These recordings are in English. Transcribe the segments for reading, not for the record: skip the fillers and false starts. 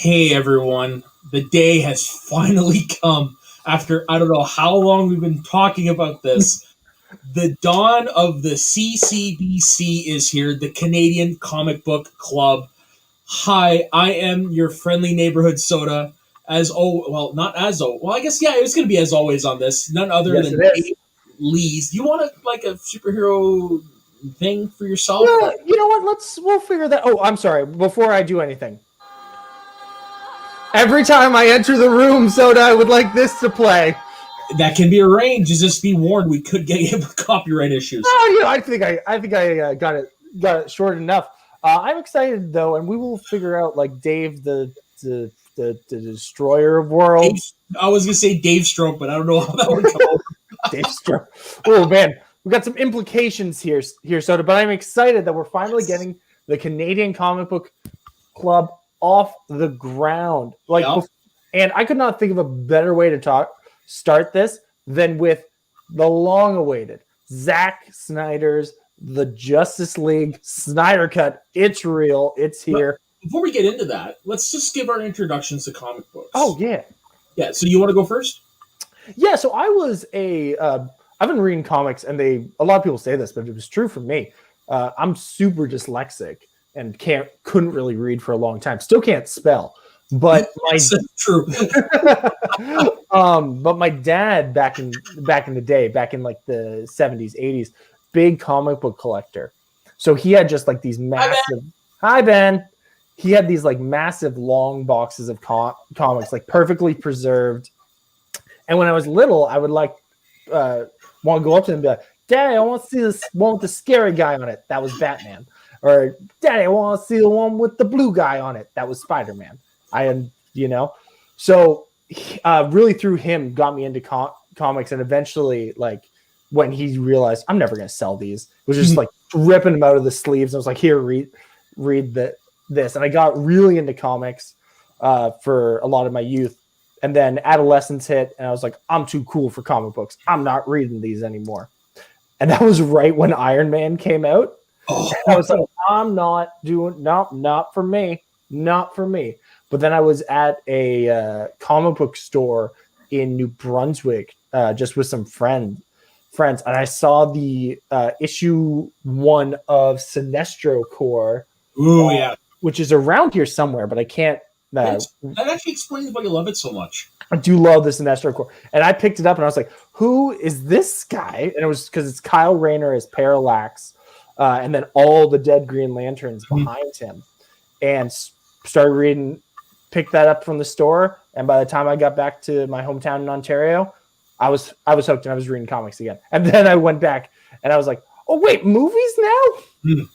Hey everyone, the day has finally come after I don't know how long we've been talking about this. The dawn of the CCBC is here, the Canadian Comic Book Club. Hi, I am your friendly neighborhood soda. Not as well, I guess yeah, it was going to be as always on this. None other Yes, than it is. Dave Lees. Do you want a superhero thing for yourself? Yeah, you know what? We'll figure that. Oh, I'm sorry. Before I do anything, every time I enter the room, Soda, I would like this to play. That can be arranged. Just be warned, we could get him copyright issues. Oh, I think I got it short enough. I'm excited though, and we will figure out like Dave, the destroyer of worlds. I was gonna say Dave Stroke, but I don't know how that would go. Dave Stroke. Oh man, we got some implications here, Soda. But I'm excited that we're finally getting the Canadian Comic Book Club off the ground. And I could not think of a better way to start this than with the long-awaited Zack Snyder's The Justice League Snyder Cut. It's real. It's here. But before we get into that, let's just give our introductions to comic books. Oh, yeah. Yeah, so you want to go first? Yeah, so I was I've been reading comics, and a lot of people say this, but it was true for me. I'm super dyslexic and couldn't really read for a long time. Still can't spell. But true. But my dad back in the day, back in like the 70s, 80s, big comic book collector. So he had just like these massive. Hi, Ben. He had these like massive long boxes of comics, like perfectly preserved. And when I was little, I would want to go up to him and be like, "Daddy, I want to see this one with the scary guy on it." That was Batman. Or, "Daddy, I want to see the one with the blue guy on it." That was Spider-Man. So really through him got me into comics, and eventually, like when he realized I'm never going to sell these, was just like ripping them out of the sleeves. I was like, "Here, read this," and I got really into comics for a lot of my youth. And then adolescence hit, and I was like, "I'm too cool for comic books. I'm not reading these anymore." And that was right when Iron Man came out. Oh. I was like, "I'm not doing not for me, not for me." But then I was at a comic book store in New Brunswick, just with some friends, and I saw the issue 1 of Sinestro Corps. Ooh, yeah, which is around here somewhere, but I can't. That actually explains why you love it so much. I do love the Sinestro Corps, and I picked it up and I was like, "Who is this guy?" And it was because it's Kyle Rayner as Parallax, and then all the dead Green Lanterns behind him, and started reading. Picked that up from the store, and by the time I got back to my hometown in Ontario, I was hooked, and I was reading comics again. And then I went back, and I was like, "Oh wait, movies now?"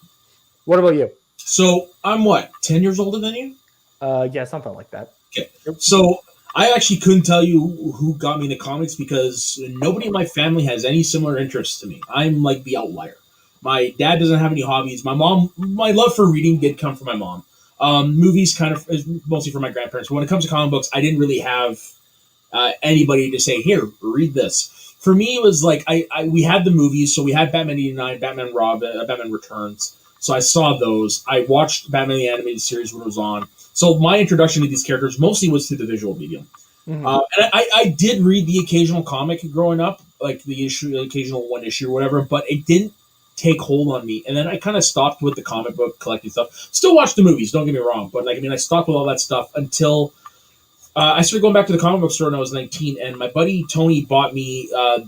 What about you? So I'm 10 years older than you? Yeah, something like that. Okay. So I actually couldn't tell you who got me into comics because nobody in my family has any similar interests to me. I'm like the outlier. My dad doesn't have any hobbies. My love for reading did come from my mom. Movies kind of is mostly from my grandparents. But when it comes to comic books, I didn't really have anybody to say, "Here, read this." For me, it was like we had the movies, so we had Batman '89, Batman Batman Returns. So I saw those. I watched Batman the Animated Series when it was on. So my introduction to these characters mostly was through the visual medium. Mm-hmm. And I did read the occasional comic growing up, like the occasional one issue or whatever, but it didn't take hold on me. And then I kind of stopped with the comic book collecting stuff. Still watch the movies, don't get me wrong, but I stopped with all that stuff until I started going back to the comic book store when I was 19, and my buddy Tony bought me a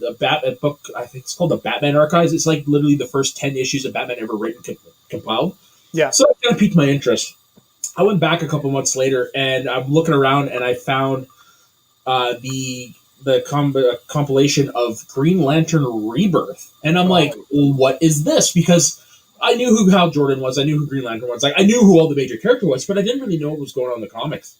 book. I think it's called the Batman Archives. It's like literally the first 10 issues of Batman ever written compiled. Yeah. So it kind of piqued my interest. I went back a couple months later, and I'm looking around, and I found the compilation of Green Lantern Rebirth, and I'm like, well, what is this? Because I knew who Hal Jordan was, I knew who Green Lantern was, I knew who all the major character was, but I didn't really know what was going on in the comics.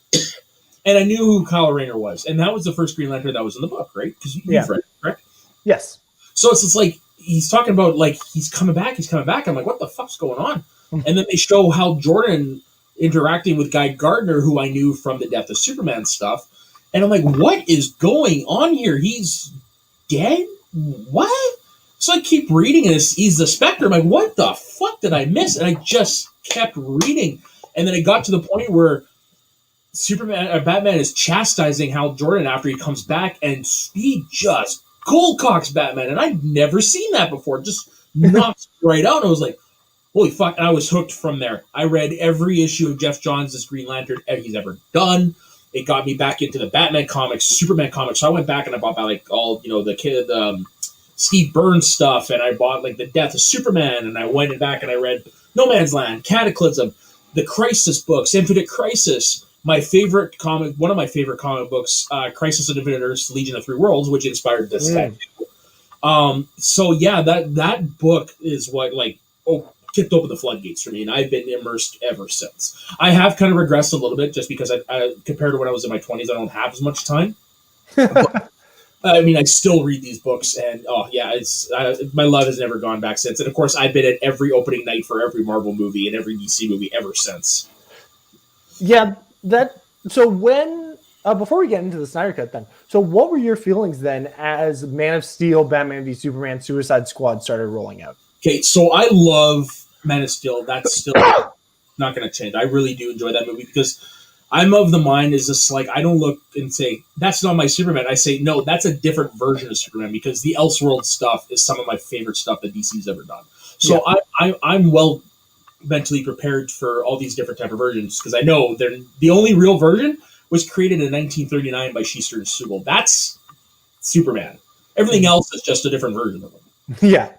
And I knew who Kyle Rayner was, and that was the first Green Lantern that was in the book, right? Because you've read it, correct? Yes. So it's like he's talking about he's coming back. I'm like, what the fuck's going on? And then they show Hal Jordan interacting with Guy Gardner, who I knew from the Death of Superman stuff. And I'm like, what is going on here? He's dead? What? So I keep reading, and he's the Spectre. I'm like, what the fuck did I miss? And I just kept reading. And then it got to the point where Batman is chastising Hal Jordan after he comes back, and he just cold cocks Batman, and I'd never seen that before. Just knocks right out. And I was like, holy fuck! And I was hooked from there. I read every issue of Jeff Johns' Green Lantern he's ever done. It got me back into the Batman comics, Superman comics. So I went back and I bought like all the Steve Burns stuff, and I bought like the Death of Superman, and I went back and I read No Man's Land, Cataclysm, the Crisis books, Infinite Crisis. My favorite comic, one of my favorite comic books, Crisis on Infinite Earths, Legion of Three Worlds, which inspired this tattoo. So yeah, that book is what kicked open the floodgates for me, and I've been immersed ever since. I have kind of regressed a little bit just because I compared to when I was in my 20s, I don't have as much time. But, I mean, I still read these books, and my love has never gone back since. And of course, I've been at every opening night for every Marvel movie and every DC movie ever since. Yeah, so when before we get into the Snyder Cut, then, so what were your feelings then as Man of Steel, Batman v Superman, Suicide Squad started rolling out? Okay, so I love Man of Steel. That's still not going to change. I really do enjoy that movie because I'm of the mind is just like, I don't look and say, that's not my Superman. I say, no, that's a different version of Superman because the Elseworld stuff is some of my favorite stuff that DC's ever done. So yeah. I'm well mentally prepared for all these different type of versions because I know the only real version was created in 1939 by Schuster and Sugel. That's Superman. Everything else is just a different version of him. Yeah.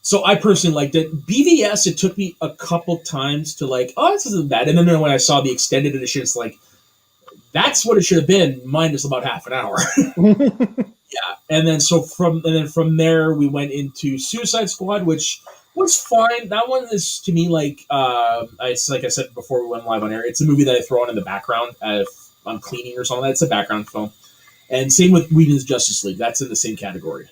So I personally liked it. BVS, it took me a couple times to this isn't bad. And then when I saw the extended edition, it's like, that's what it should have been, minus about half an hour. Yeah. And then from there, we went into Suicide Squad, which was fine. That one is, to me, it's like I said before we went live on air, it's a movie that I throw on in the background if I'm cleaning or something. It's a background film. And same with Whedon's Justice League. That's in the same category.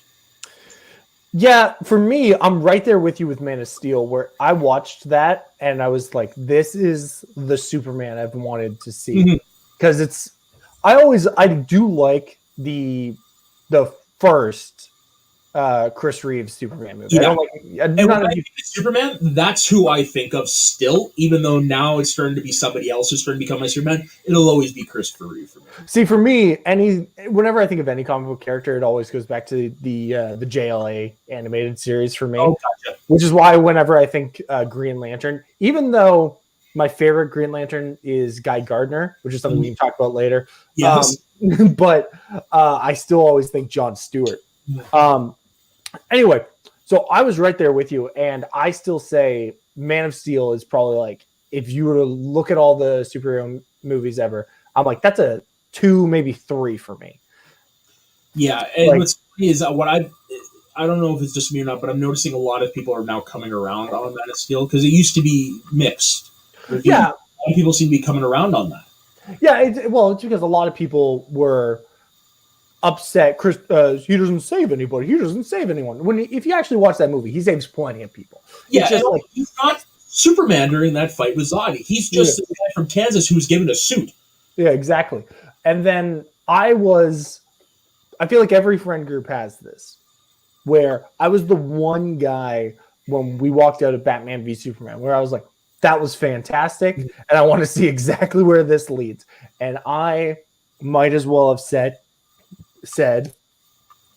Yeah, for me, I'm right there with you with Man of Steel, where I watched that and I was like, this is the Superman I've wanted to see. Because I do like the first Chris Reeves Superman movie. Yeah. When I think of Superman, that's who I think of still, even though now it's starting to be somebody else who's starting to become my Superman. It'll always be Christopher Reeve for me. See, for me, whenever I think of any comic book character, it always goes back to the JLA animated series for me. Oh, gotcha. Which is why whenever I think Green Lantern, even though my favorite Green Lantern is Guy Gardner, which is something we can talk about later. Yes. But I still always think Jon Stewart. Anyway, so I was right there with you, and I still say Man of Steel is probably if you were to look at all the superhero movies ever, I'm like, that's a 2, maybe 3 for me. Yeah, and what's funny is what I don't know if it's just me or not, but I'm noticing a lot of people are now coming around on Man of Steel because it used to be mixed. Yeah. A lot of people seem to be coming around on that. Yeah, it's because a lot of people were upset. Chris, he doesn't save anybody. He doesn't save anyone. If you actually watch that movie, he saves plenty of people. Yeah, he's not Superman during that fight with Zod. He's just the guy from Kansas who was given a suit. Yeah, exactly. And then I feel like every friend group has this, where I was the one guy when we walked out of Batman v Superman, where I was like, that was fantastic, and I want to see exactly where this leads. And I might as well have said,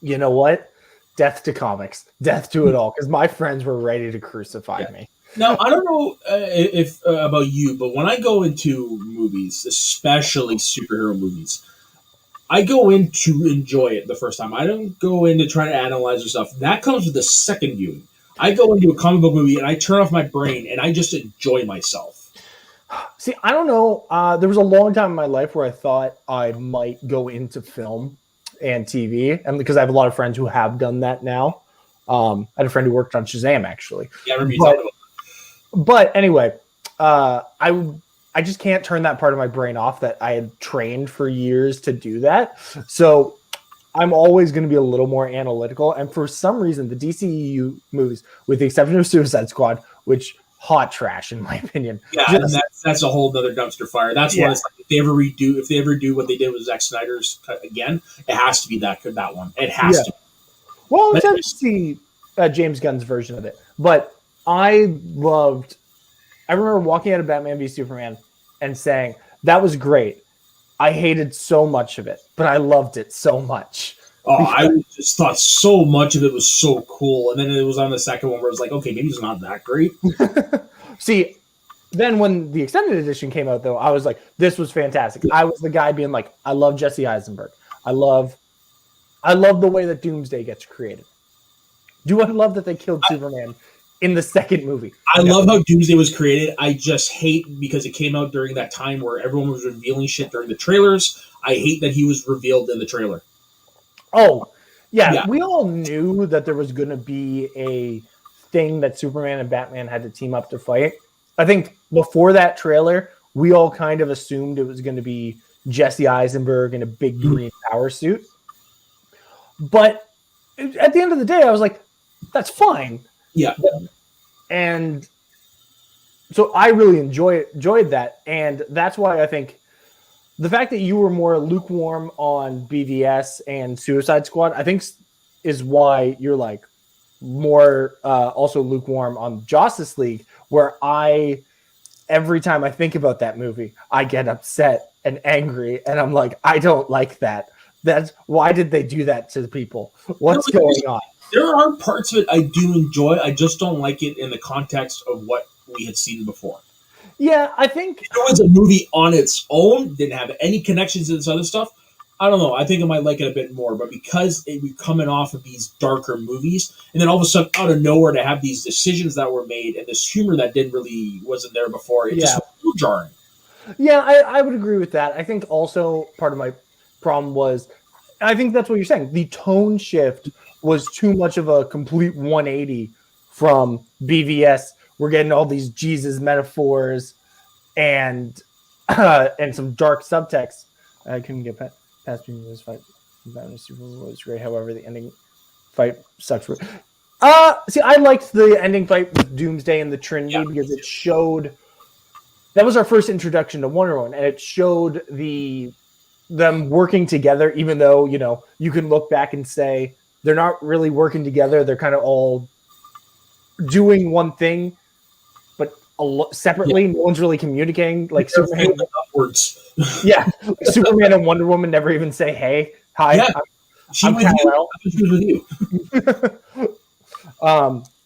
you know what? Death to comics, death to it all, because my friends were ready to crucify me. Now, I don't know if about you, but when I go into movies, especially superhero movies, I go in to enjoy it the first time. I don't go in to try to analyze or stuff. That comes with the second viewing. I go into a comic book movie and I turn off my brain and I just enjoy myself. See, I don't know. There was a long time in my life where I thought I might go into film and TV, and because I have a lot of friends who have done that now. I had a friend who worked on Shazam, actually. Yeah, I remember you talking about that. But anyway, I just can't turn that part of my brain off that I had trained for years to do that. So I'm always going to be a little more analytical. And for some reason, the DCEU movies, with the exception of Suicide Squad, which hot trash in my opinion. Yeah, and that's a whole other dumpster fire. That's why it's like if they ever do what they did with Zack Snyder's cut again, it has to be that one. It has to. Well, I'm excited to see James Gunn's version of it. But I remember walking out of Batman v Superman and saying, That was great. I hated so much of it, but I loved it so much. Oh, I just thought so much of it was so cool, and then it was on the second one where it was like, okay, maybe it's not that great. See, then when the extended edition came out, though, I was like, this was fantastic. I was the guy being like, I love Jesse Eisenberg. I love the way that Doomsday gets created. Do I love that they killed Superman in the second movie? I love how Doomsday was created. I just hate because it came out during that time where everyone was revealing shit during the trailers. I hate that he was revealed in the trailer. Oh, yeah. We all knew that there was going to be a thing that Superman and Batman had to team up to fight. I think before that trailer, we all kind of assumed it was going to be Jesse Eisenberg in a big green power suit. But at the end of the day, I was like, that's fine. Yeah. And so I really enjoyed that. And that's why I think the fact that you were more lukewarm on BVS and Suicide Squad, I think is why you're like more also lukewarm on Justice League, where every time I think about that movie, I get upset and angry. And I'm like, I don't like that. Why did they do that to the people? What's going on? There are parts of it I do enjoy. I just don't like it in the context of what we had seen before. Yeah, I think if it was a movie on its own, didn't have any connections to this other stuff, I don't know. I think I might like it a bit more. But because we're coming off of these darker movies, and then all of a sudden, out of nowhere, to have these decisions that were made and this humor that wasn't there before, it just was jarring. Yeah, I would agree with that. I think also part of my problem was, I think that's what you're saying. The tone shift was too much of a complete 180 from BVS. We're getting all these Jesus metaphors and some dark subtext. I couldn't get past this fight. Batman Super was great. However, the ending fight sucks. See, I liked the ending fight with Doomsday and the Trinity because it showed that was our first introduction to Wonder Woman, and it showed them working together. Even though you can look back and say they're not really working together; they're kind of all doing one thing, but separately. No one's really communicating. Like Superman upwards. Superman and Wonder Woman never even say, "Hey, hi." Yeah. She was with you.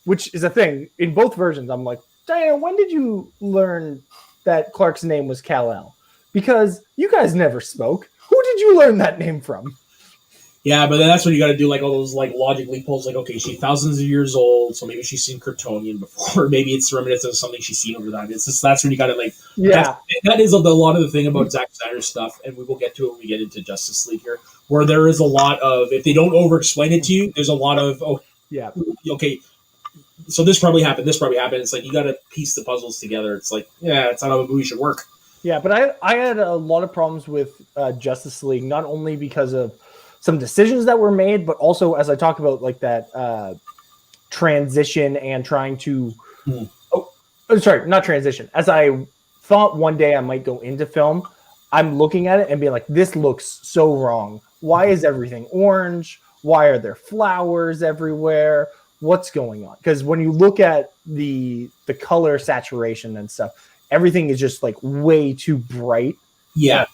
Which is a thing in both versions. I'm like, Diana, when did you learn that Clark's name was Kal-El? Because you guys never spoke. Who did you learn that name from? Yeah, but then that's when you got to do like all those like logic loopholes. Like, okay, she's thousands of years old, so maybe she's seen Kryptonian before. Maybe it's reminiscent of something she's seen over time. It's just that's when you got to like. Yeah, that is a lot of the thing about Zack Snyder stuff, and we will get to it when we get into Justice League here, where there is a lot of if they don't over-explain it to you, there's a lot of okay. So this probably happened. It's like you got to piece the puzzles together. It's like it's not how a movie should work. Yeah, but I had a lot of problems with Justice League, not only because of some decisions that were made, but also as I talk about like that transition and trying to not transition. As I thought one day I might go into film, I'm looking at it and being like, this looks so wrong. Why is everything orange? Why are there flowers everywhere? What's going on? Because when you look at the color saturation and stuff, everything is just like way too bright. Yeah.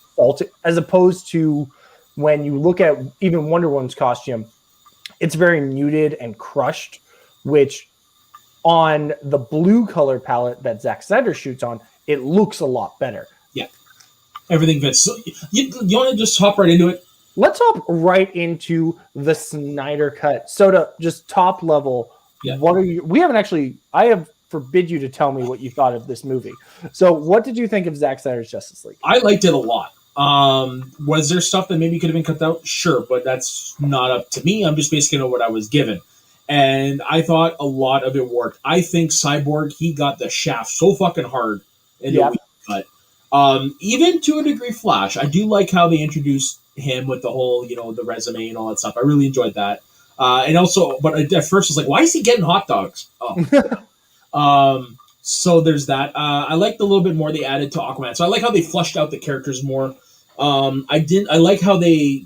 As opposed to when you look at even Wonder Woman's costume, it's very muted and crushed, which on the blue color palette that Zack Snyder shoots on, it looks a lot better. Yeah. Everything fits. So you want to just hop right into it? Let's hop right into the Snyder Cut. So to just top level, what are you? We haven't actually. I have forbid you to tell me what you thought of this movie. So, what did you think of Zack Snyder's Justice League? I liked it a lot. Was there stuff that maybe could have been cut out? Sure, but that's not up to me. I'm just basing it on what I was given, and I thought a lot of it worked. I think Cyborg he got the shaft so fucking hard in the week cut. Even to a degree, Flash. I do like how they introduced him with the whole, the resume and all that stuff. I really enjoyed that. And also, but at first I was like, why is he getting hot dogs? Oh. So there's that. I liked a little bit more they added to Aquaman. So I like how they fleshed out the characters more. I like how they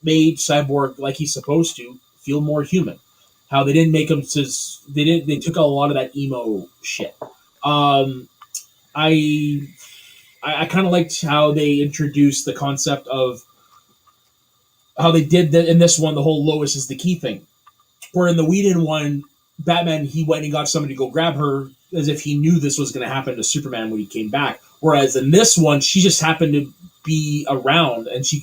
made Cyborg like he's supposed to feel more human. How they didn't make him they took out a lot of that emo shit. I I kind of liked how they introduced the concept of how they did that in this one. The whole Lois is the key thing, where in the Whedon one, Batman, he went and got somebody to go grab her as if he knew this was going to happen to Superman when he came back. Whereas in this one, she just happened to be around and she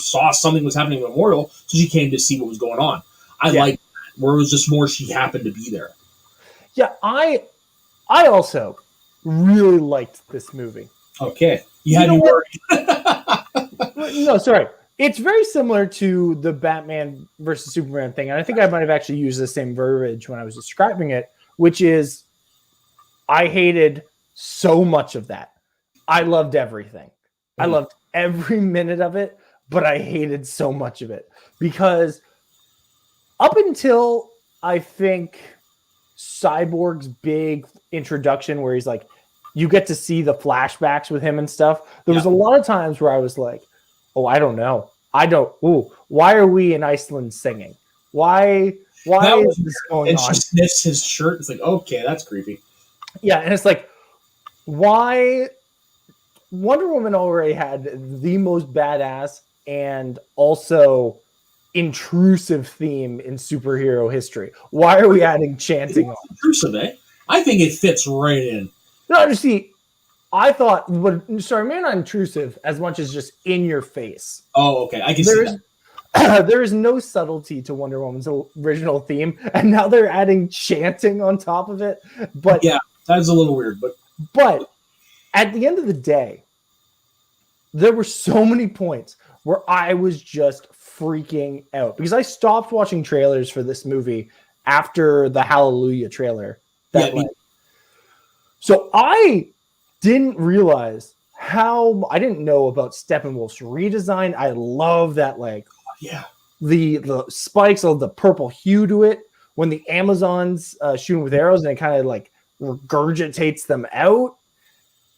saw something was happening at Memorial, so she came to see what was going on. I like that, where it was just more she happened to be there. Yeah, I also really liked this movie. Okay. You had me worried. No, sorry. It's very similar to the Batman versus Superman thing. And I think I might have actually used the same verbiage when I was describing it, which is I hated so much of that. I loved everything. I loved every minute of it, but I hated so much of it. Because up until I think Cyborg's big introduction where he's like, you get to see the flashbacks with him and stuff. There was a lot of times where I was like, oh, I don't know. Why are we in Iceland singing? Why is this going on? And she sniffs his shirt. It's like, okay, that's creepy. Yeah, and it's like, why? Wonder Woman already had the most badass and also intrusive theme in superhero history. Why are we adding chanting on? Intrusive, eh? I think it fits right in. No, you see, I thought, maybe not intrusive as much as just in your face. Oh, okay. I can see that. There is no subtlety to Wonder Woman's original theme, and now they're adding chanting on top of it. But yeah, that's a little weird. But at the end of the day, there were so many points where I was just freaking out because I stopped watching trailers for this movie after the Hallelujah trailer. So I didn't realize I didn't know about Steppenwolf's redesign. I love that, the spikes of the purple hue to it when the Amazons shoot him with arrows and it kind of like regurgitates them out.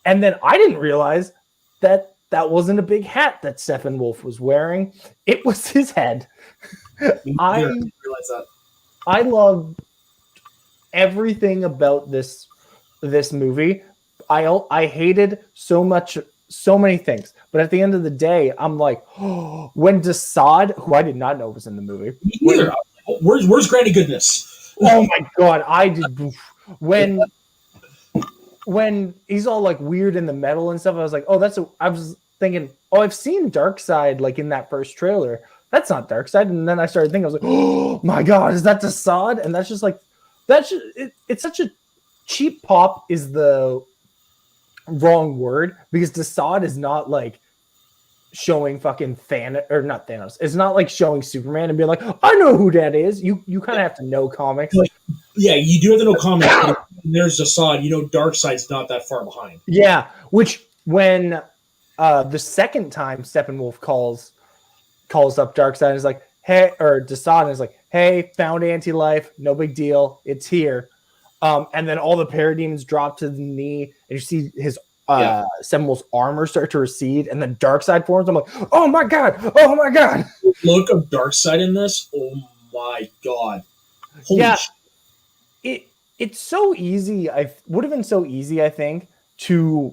And then I didn't realize that wasn't a big hat that Steppenwolf was wearing. It was his head. I didn't realize that. I love everything about this movie. I hated so many things, but at the end of the day, I'm like, when Darkseid, who I did not know was in the movie, where's Granny Goodness? Oh my god, I did when he's all like weird in the metal and stuff. I was like, I was thinking, I've seen Darkseid like in that first trailer. That's not Darkseid, and then I started thinking, I was like, oh my god, is that Darkseid? And that's just like it's such a cheap pop is the wrong word because Darkseid is not like showing fucking Thanos or not Thanos. It's not like showing Superman and being like, I know who that is. You kind of have to know comics. Yeah, you do have to know comics. There's Darkseid. Darkseid's not that far behind. Yeah, which when the second time Steppenwolf calls up Darkseid and is like, hey, or Darkseid is like, hey, found anti-life, no big deal, it's here. And then all the parademons drop to the knee, and you see his Steppenwolf's armor start to recede, and then Darkseid forms. I'm like, oh my god! The look of Darkseid in this, oh my god! Holy shit. It's so easy. Would have been so easy, I think, to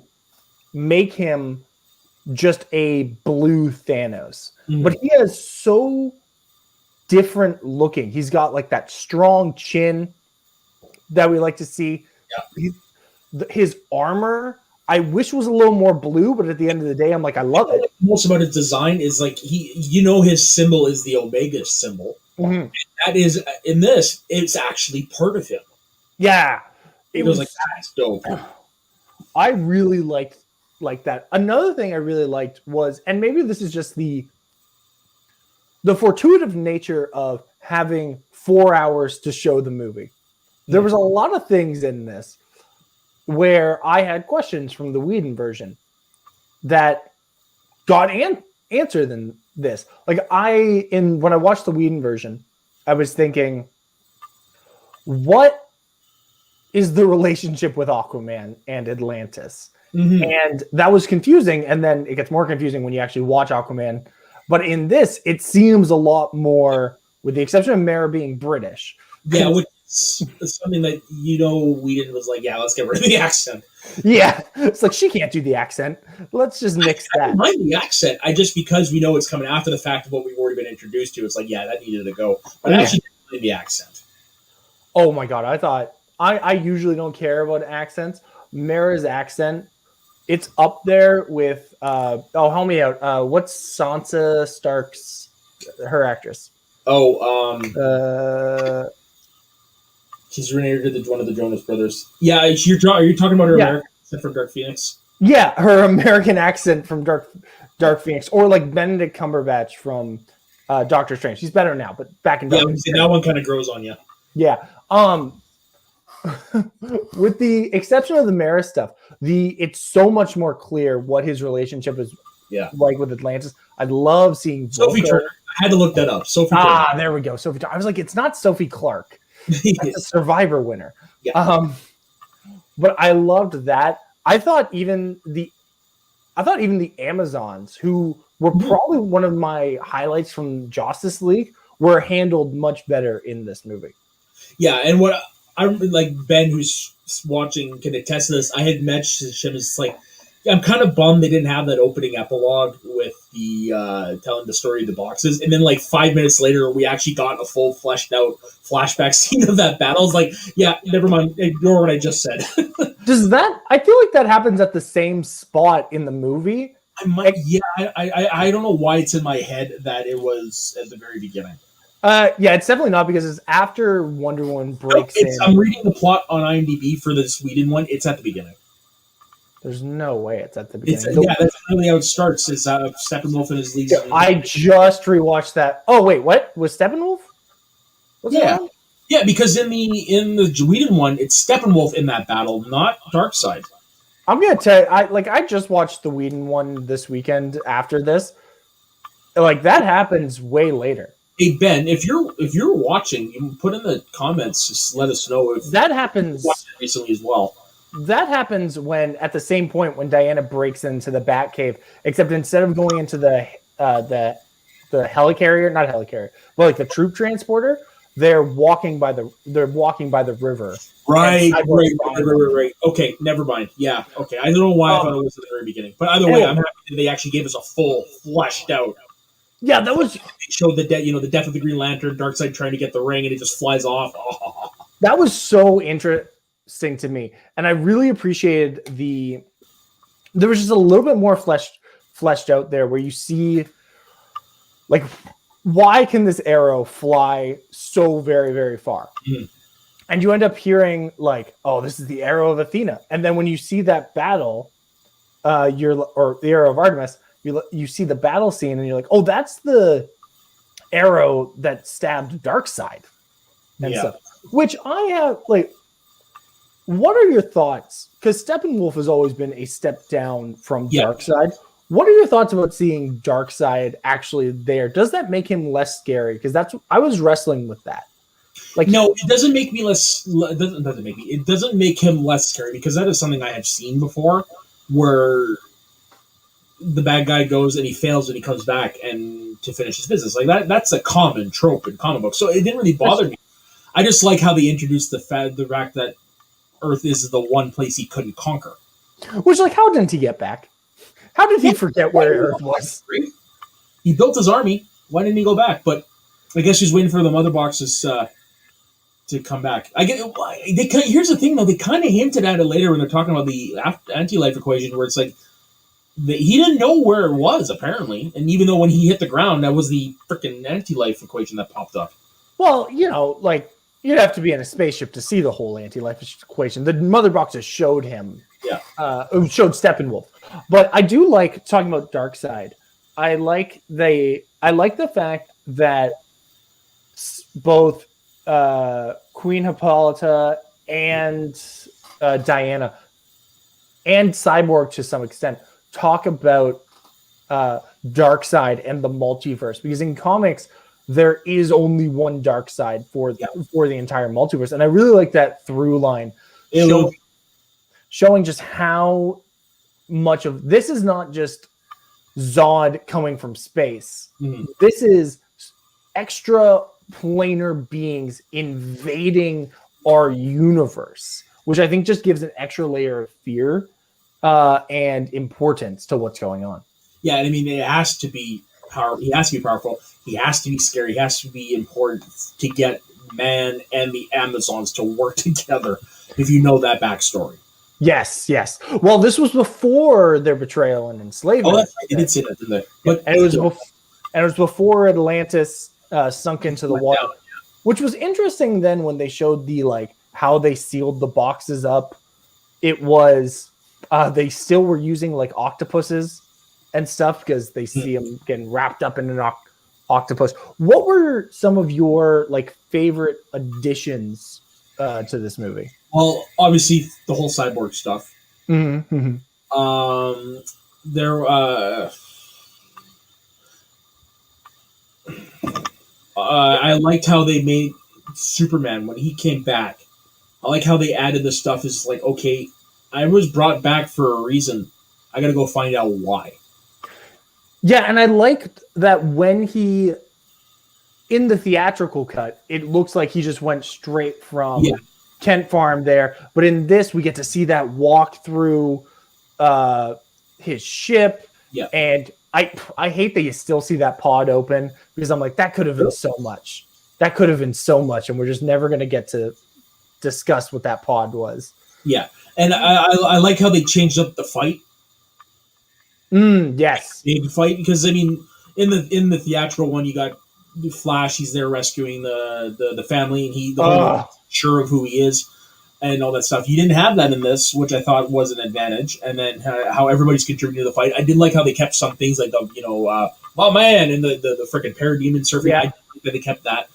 make him just a blue Thanos, but he is so different looking. He's got like that strong chin that we like to see. Yeah. His armor, I wish was a little more blue, but at the end of the day, I'm like, I love it. Most about his design is like his symbol is the Omega symbol. Mm-hmm. That is in this. It's actually part of him. Yeah, it was like that's dope. I really liked that. Another thing I really liked was, and maybe this is just the fortuitous nature of having 4 hours to show the movie. There was a lot of things in this where I had questions from the Whedon version that got answered in this. Like when I watched the Whedon version, I was thinking, what is the relationship with Aquaman and Atlantis? Mm-hmm. And that was confusing. And then it gets more confusing when you actually watch Aquaman. But in this, it seems a lot more, with the exception of Mera being British. Yeah, which it's something that Whedon was like, yeah, let's get rid of the accent. Yeah, it's like she can't do the accent. Let's just nix I that. don't mind the accent. I just because we know it's coming after the fact of what we've already been introduced to. It's like, yeah, that needed to go. But I actually didn't mind the accent. Oh my god, I thought I usually don't care about accents. Mara's accent, it's up there with help me out. What's Sansa Stark's her actress? She's related to one of the Jonas Brothers. Yeah, are you talking about her American accent from Dark Phoenix? Yeah, her American accent from Dark Phoenix, or like Benedict Cumberbatch from Doctor Strange. He's better now, but back in Doctor Strange, that one kind of grows on you. Yeah. With the exception of the Mara stuff, it's so much more clear what his relationship is like with Atlantis. I love seeing Sophie Turner. I had to look that up. Sophie Turner. There we go. Sophie Turner. I was like, it's not Sophie Clark. That's a Survivor winner. Yeah. But I loved that. I thought even the Amazons, who were probably one of my highlights from Justice League, were handled much better in this movie. Yeah, and what I like, Ben, who's watching, can attest to this. I had mentioned him as like, I'm kind of bummed they didn't have that opening epilogue with the telling the story of the boxes, and then like 5 minutes later, we actually got a full fleshed out flashback scene of that battle. I was like, yeah, never mind, ignore what I just said. Does that? I feel like that happens at the same spot in the movie. I don't know why it's in my head that it was at the very beginning. It's definitely not, because it's after Wonder Woman breaks in. I'm reading the plot on IMDb for the Sweden one. It's at the beginning. There's no way it's at the beginning. That's really how it starts. Is Steppenwolf and his leads. I just rewatched that. Oh wait, what was Steppenwolf? Yeah, because in the Whedon one, it's Steppenwolf in that battle, not Darkseid. I'm gonna tell you, I just watched the Whedon one this weekend after this. Like, that happens way later. Hey Ben, if you're watching, you can put in the comments. Just let us know if that happens. Watched it recently as well. That happens when at the same point when Diana breaks into the Batcave, except instead of going into the helicarrier, not helicarrier, but like the troop transporter, they're walking by the river. Right. Okay, never mind. Yeah, okay. I don't know why I thought it was at the very beginning, but either way, I'm happy that they actually gave us a full fleshed out. Yeah, that was. They showed the death of the Green Lantern, Darkseid trying to get the ring, and it just flies off. Oh. That was so interesting to me, and I really appreciated there was just a little bit more fleshed out there, where you see, like, why can this arrow fly so very, very far? Mm. And you end up hearing like, oh, this is the arrow of Athena, and then when you see that battle, or the arrow of Artemis. You see the battle scene and you're like, oh, that's the arrow that stabbed Darkseid and stuff. Which I have, like, what are your thoughts? Because Steppenwolf has always been a step down from Darkseid. What are your thoughts about seeing Darkseid actually there? Does that make him less scary? Because I was wrestling with that. Like, no, it doesn't make me less. It doesn't make him less scary, because that is something I have seen before, where the bad guy goes and he fails and he comes back and to finish his business. Like that's a common trope in comic books. So it didn't really bother me. I just like how they introduced the fact that Earth is the one place he couldn't conquer. Which, like, how didn't he get back? How did he forget where Earth was? He built his army. Why didn't he go back? But I guess he's waiting for the mother boxes to come back. Here's the thing, though. They kind of hinted at it later when they're talking about the anti-life equation, where it's like, he didn't know where it was, apparently. And even though when he hit the ground, that was the freaking anti-life equation that popped up. Well, like, you'd have to be in a spaceship to see the whole anti-life equation. The mother boxes showed him. Yeah. Showed Steppenwolf. But I do like talking about Darkseid. I like the fact that both Queen Hippolyta and Diana and Cyborg to some extent talk about Darkseid and the multiverse, because in comics there is only one Darkseid for the entire multiverse, and I really like that through line, showing just how much of this is not just Zod coming from space. Mm-hmm. This is extra planar beings invading our universe, which I think just gives an extra layer of fear and importance to what's going on. Yeah, and I mean, it has to be powerful. He has to be powerful. He has to be scary. He has to be important to get man and the Amazons to work together. If you know that backstory. Yes. Well, this was before their betrayal and enslavement. Oh, that's right. They did say that, didn't they? But and it was before Atlantis sunk into the water, which was interesting. Then when they showed the how they sealed the boxes up, it was they still were using like octopuses and stuff because they see them getting wrapped up in an octopus. What were some of your favorite additions to this movie? Well, obviously the whole cyborg stuff. Mm-hmm. There. I liked how they made Superman when he came back. I like how they added the stuff. Is like, okay, I was brought back for a reason. I got to go find out why. Yeah, and I liked that when he, in the theatrical cut, it looks like he just went straight from Kent Farm there. But in this, we get to see that walk through his ship. Yeah. And I hate that you still see that pod open because I'm like, that could have been so much. That could have been so much. And we're just never going to get to discuss what that pod was. Yeah. And I like how they changed up the fight. Yes. Big fight, because I mean, in the theatrical one, you got Flash. He's there rescuing the family, and the whole sure of who he is, and all that stuff. You didn't have that in this, which I thought was an advantage. And then how everybody's contributing to the fight. I did like how they kept some things like oh man, and the freaking parademon surfing. Yeah. I like that they kept that.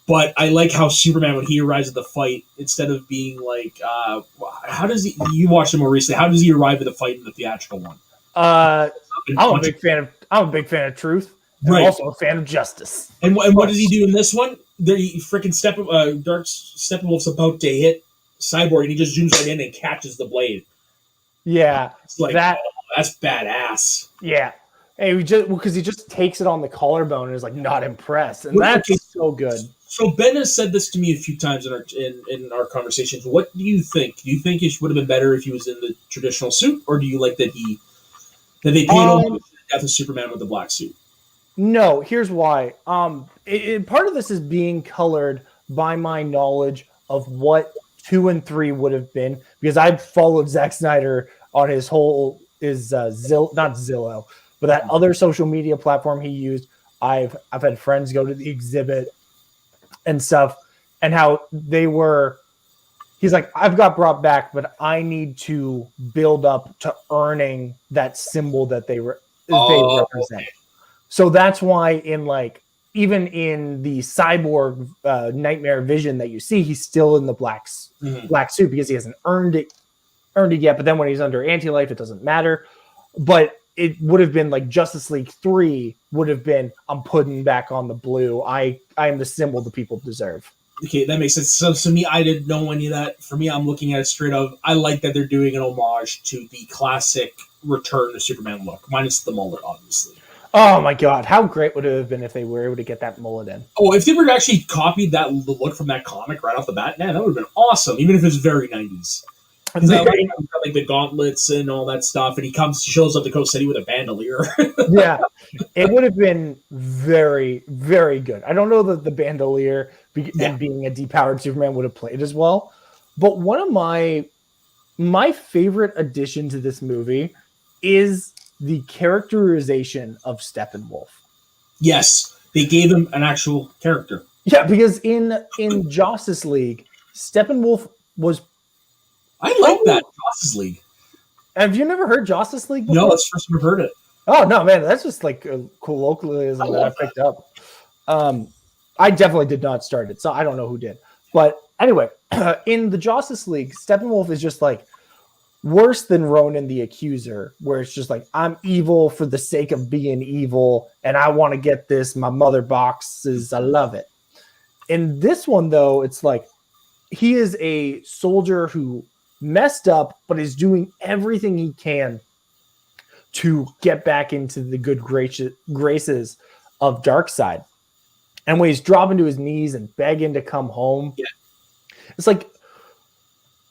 But I like how Superman, when he arrives at the fight, instead of being like, how does he? You watched him more recently. How does he arrive at the fight in the theatrical one? I'm a big fan of truth. I'm also a fan of justice. And what does he do in this one? Freaking Steppenwolf's about to hit Cyborg, and he just zooms right in and catches the blade. Yeah, it's like that's badass. Yeah, and because he just takes it on the collarbone and is like not impressed, and that's so good. So Ben has said this to me a few times in our conversations. What do you think? Do you think it would have been better if he was in the traditional suit, or do you like that they paid homage to the death of Superman with the black suit? No, here's why. Part of this is being colored by my knowledge of what 2 and 3 would have been, because I've followed Zack Snyder on not Zillow, but that other social media platform he used. I've had friends go to the exhibit and stuff, and how they were. He's like, I've got brought back, but I need to build up to earning that symbol that they represent. Okay. So that's why even in the cyborg nightmare vision that you see, he's still in the black suit because he hasn't earned it yet. But then when he's under anti-life, it doesn't matter. But it would have been like Justice League 3 would have been, I'm putting back on the blue. I am the symbol the people deserve. Okay, that makes sense. So to me, I didn't know any of that. For me, I'm looking at it straight up. I like that they're doing an homage to the classic Return to Superman look, minus the mullet, obviously. Oh my god, how great would it have been if they were able to get that mullet in? Oh, if they were actually copied the look from that comic right off the bat, man, that would have been awesome, even if it was very 90s. Because I like the gauntlets and all that stuff, and he shows up to Coast City with a bandolier. Yeah, it would have been very, very good. I don't know that the bandolier and being a depowered Superman would have played as well, but one of my favorite addition to this movie is the characterization of Steppenwolf. Yes, they gave him an actual character. Yeah, because in Justice League, Steppenwolf was. I like that Justice League. Have you never heard Justice League before? No, that's the first time I've heard it. Oh no, man, that's just like a colloquialism that I picked up. I definitely did not start it, so I don't know who did. But anyway, in the Justice League, Steppenwolf is just like worse than Ronan the Accuser, where it's just like, I'm evil for the sake of being evil, and I want to get this. My mother boxes, I love it. In this one, though, it's like he is a soldier who messed up, but is doing everything he can to get back into the good graces of Darkseid. And when he's dropping to his knees and begging to come home, it's like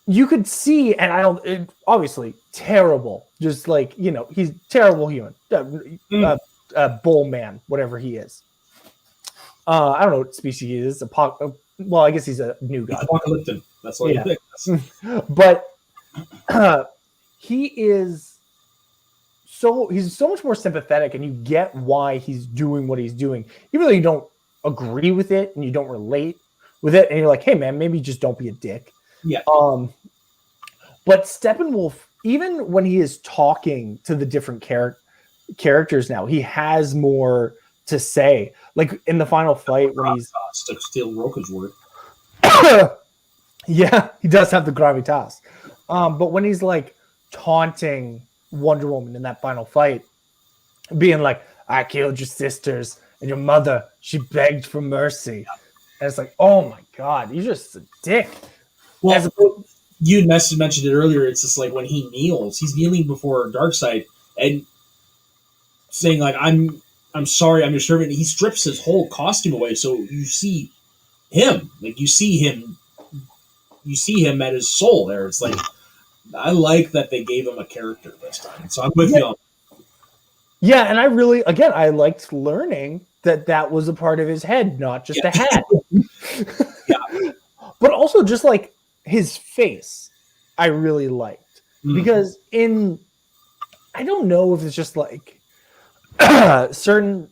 you could see, and obviously terrible, just like, he's terrible human, bull man, whatever he is. I don't know what species he is. Well, I guess he's a new god. Apocalyptic. That's what he thinks. But he's so much more sympathetic, and you get why he's doing what he's doing, even though you don't agree with it and you don't relate with it, and you're like, hey man, maybe just don't be a dick. Yeah. But Steppenwolf, even when he is talking to the different characters now, he has more to say. Like in the final fight when he's to steal Roka's word. Yeah, he does have the gravitas. But when he's like taunting Wonder Woman in that final fight, being like, I killed your sisters and your mother, she begged for mercy. And it's like, oh my God, you're just a dick. Well, you mentioned it earlier. It's just like when he kneels, he's kneeling before Darkseid and saying like, I'm sorry, I'm your servant. And he strips his whole costume away, so you see him. Like you see him at his soul there. It's like, I like that they gave him a character this time. So I'm with you on. Yeah, and I liked learning that was a part of his head, not just a hat. But also just like his face, I really liked. Because I don't know if it's just like certain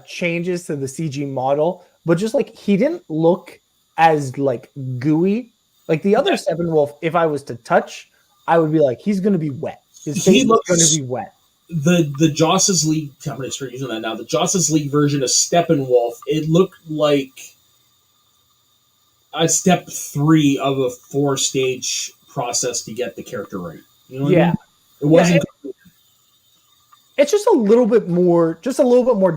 changes to the CG model, but just like he didn't look as like gooey. Like the other Steppenwolf, if I was to touch, I would be like, he's going to be wet. His face is going to be wet. The Justice League, I'm going to start using that now. The Justice League version of Steppenwolf, it looked like a step 3 of a 4-stage process to get the character right. You know what I mean? It wasn't. It's just a little bit more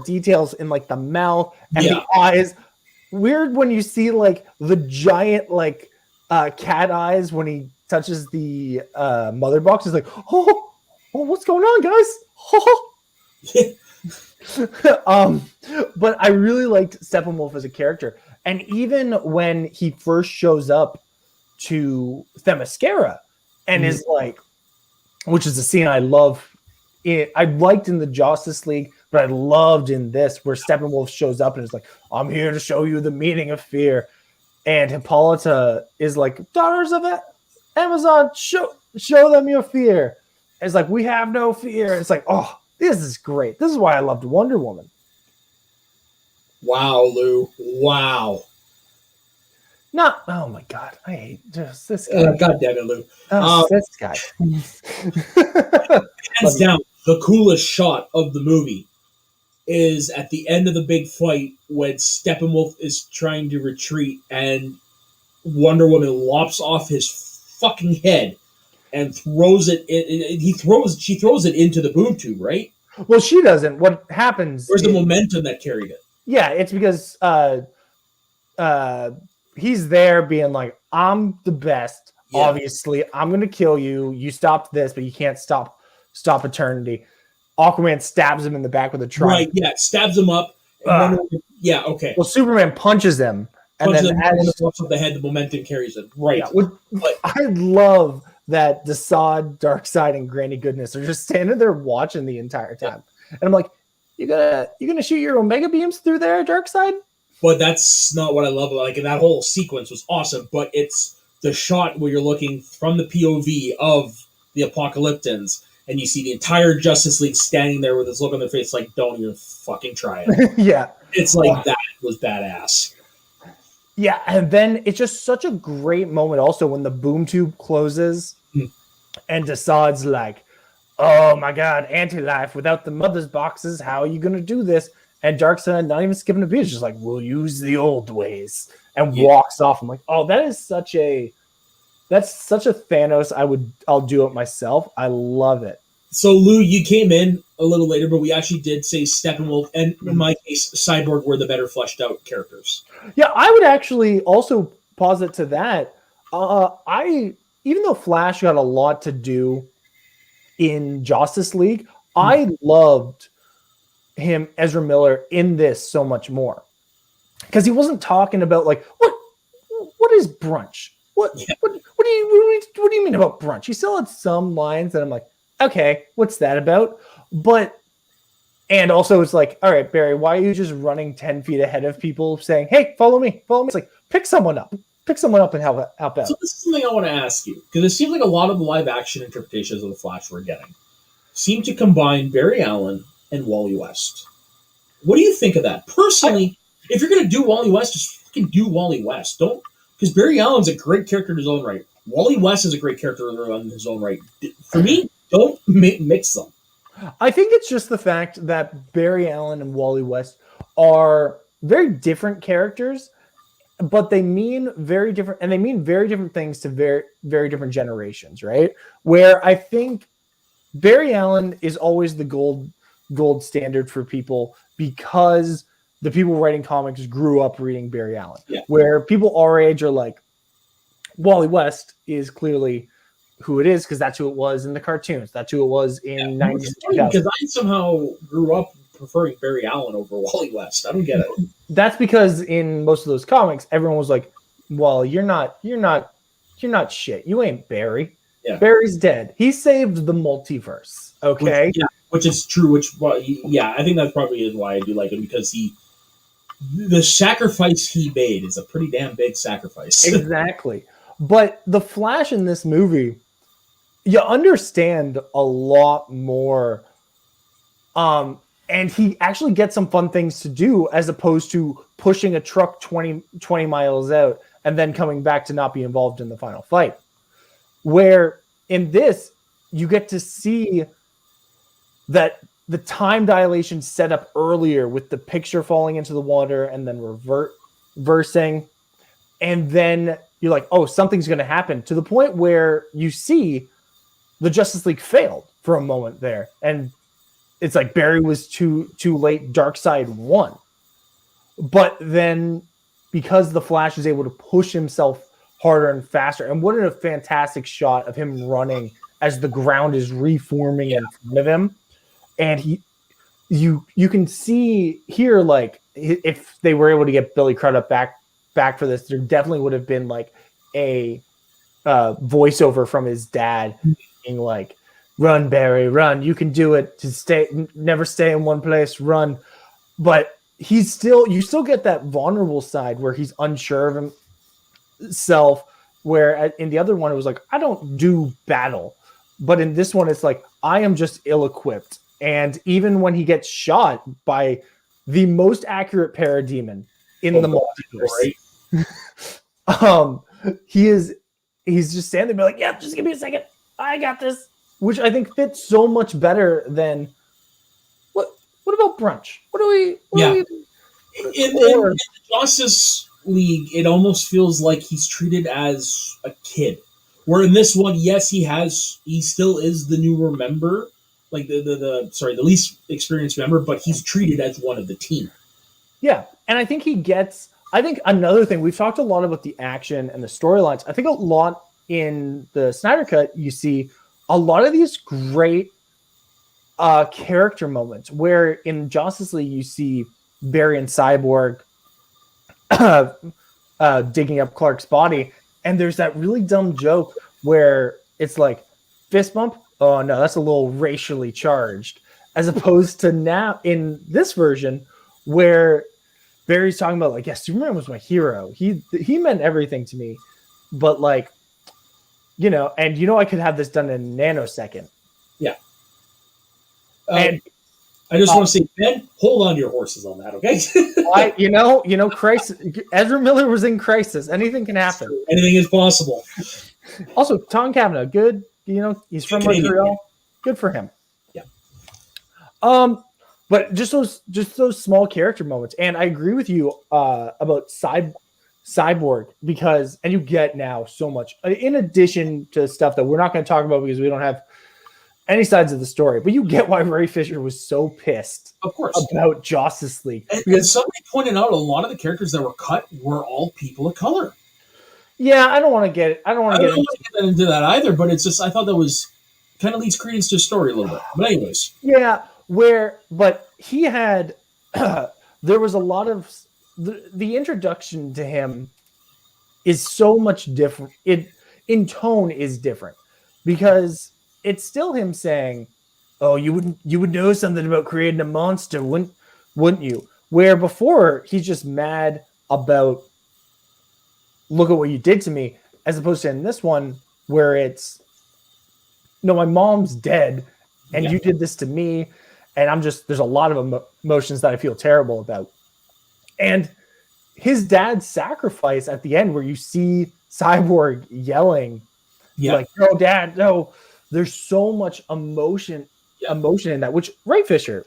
details in like the mouth and the eyes. Weird when you see like the giant like cat eyes when he touches the mother box. It's like, oh, what's going on, guys? But I really liked Steppenwolf as a character, and even when he first shows up to Themyscira and is like, which is a scene I love. I liked in the Justice League, but I loved in this where Steppenwolf shows up and is like, I'm here to show you the meaning of fear. And Hippolyta is like, daughters of Amazon, show them your fear. And it's like, we have no fear. It's like, oh, this is great. This is why I loved Wonder Woman. Wow, Lou. Wow. Oh my God. I hate this guy. God damn it, Lou. This guy. Hands down, the coolest shot of the movie is at the end of the big fight when Steppenwolf is trying to retreat and Wonder Woman lops off his fucking head and throws it. She throws it into the boom tube, right? Well, she doesn't. What happens? Where's the momentum that carried it? Yeah, it's because he's there being like, I'm the best. Yeah. Obviously, I'm gonna kill you. You stopped this, but you can't stop eternity. Aquaman stabs him in the back with a truck. Right, yeah, stabs him up. Yeah, okay. Well, Superman punches him, and then as off the head, the momentum carries it. Right. Yeah, I love that Desaad, Darkseid, and Granny Goodness are just standing there watching the entire time. Yeah. And I'm like, you gonna shoot your Omega beams through there, Darkseid? But that's not what I love. Like, that whole sequence was awesome, but it's the shot where you're looking from the POV of the Apocalyptans, and you see the entire Justice League standing there with this look on their face like, don't even fucking try it. Yeah. It's like, that was badass. Yeah, and then it's just such a great moment also when the boom tube closes and Desaad's like, oh my God, anti-life, without the mother's boxes, how are you going to do this? And Darkseid, not even skipping a beat, just like, we'll use the old ways, and walks off. I'm like, oh, that's such a Thanos. I'll do it myself. I love it. So Lou, you came in a little later, but we actually did say Steppenwolf and in my case, Cyborg were the better fleshed out characters. Yeah, I would actually also posit to that. Even though Flash got a lot to do in Justice League, I loved him, Ezra Miller, in this so much more. because he wasn't talking about like what is brunch? What do you mean about brunch? He still had some lines that I'm like, okay, what's that about? But and also it's like, all right, Barry, why are you just running 10 feet ahead of people saying, hey, follow me, follow me? It's like, pick someone up and help out. So this is something I want to ask you, because it seems like a lot of the live action interpretations of the Flash we're getting seem to combine Barry Allen and Wally West. What do you think of that? Personally, if you're going to do Wally West, just fucking do Wally West. Don't, because Barry Allen's a great character in his own right. Wally West is a great character in his own right. For me, don't mix them. I think it's just the fact that Barry Allen and Wally West are very different characters, but they mean very different, and they mean very different things to very, very different generations, right? Where I think Barry Allen is always the gold standard for people because the people writing comics grew up reading Barry Allen. Yeah. Where people our age are like, Wally West is clearly who it is because that's who it was in the cartoons. That's who it was in 90s. Because I somehow grew up preferring Barry Allen over Wally West. I don't get it. That's because in most of those comics, everyone was like, well, you're not shit. You ain't Barry. Yeah. Barry's dead. He saved the multiverse. Okay. Which is true. I think that probably is why I do like him, because the sacrifice he made is a pretty damn big sacrifice. Exactly. But the Flash in this movie, you understand a lot more. And he actually gets some fun things to do as opposed to pushing a truck 20 miles out and then coming back to not be involved in the final fight. Where in this, you get to see that the time dilation set up earlier with the picture falling into the water and then reversing. And then you're like, oh, something's going to happen, to the point where you see the Justice League failed for a moment there. And it's like Barry was too late. Darkseid won. But then because the Flash is able to push himself harder and faster, and what a fantastic shot of him running as the ground is reforming in front of him. And you can see here, like, if they were able to get Billy Crudup back for this, there definitely would have been like a voiceover from his dad being like, run, Barry, run. You can do it. Never stay in one place. Run. But you still get that vulnerable side where he's unsure of himself. Where in the other one, it was like, I don't do battle. But in this one, it's like, I am just ill-equipped. And even when he gets shot by the most accurate parademon in the multiverse, he's just standing there like, yeah, just give me a second. I got this. Which I think fits so much better than what about brunch? In the Justice League, it almost feels like he's treated as a kid. Where in this one, yes, he still is the newer member, like the least experienced member, but he's treated as one of the team. Yeah, and I think another thing, we've talked a lot about the action and the storylines. I think a lot in the Snyder Cut, you see a lot of these great character moments where in Justice League you see Barry and Cyborg digging up Clark's body, and there's that really dumb joke where it's like, fist bump? Oh no, that's a little racially charged. As opposed to now in this version where Barry's talking about like, yeah, Superman was my hero. He meant everything to me. But like, I could have this done in a nanosecond. Yeah. And I just want to say, Ben, hold on to your horses on that, okay? Crisis. Ezra Miller was in Crisis. Anything can happen. Anything is possible. Also, Tom Cavanaugh, good. He's from Montreal. Good for him. Yeah. But just those small character moments, and I agree with you about Cyborg, because, and you get now so much in addition to stuff that we're not going to talk about because we don't have any sides of the story, but you get why Ray Fisher was so pissed, of course, about Justice League. Because somebody pointed out a lot of the characters that were cut were all people of color. Yeah, I don't want to get into that either, but it's just, I thought that was kind of leads credence to the story a little bit. But anyways. Yeah, but he had there was a lot of the introduction to him is so much different. It in tone is different because it's still him saying, "Oh, you would know something about creating a monster, wouldn't you?" Where before he's just mad about, look at what you did to me, as opposed to in this one where it's, no, my mom's dead and you did this to me, and I'm just, there's a lot of emotions that I feel terrible about. And his dad's sacrifice at the end, where you see Cyborg yelling, like, "No, Dad, no." There's so much emotion in that. Which Ray Fisher,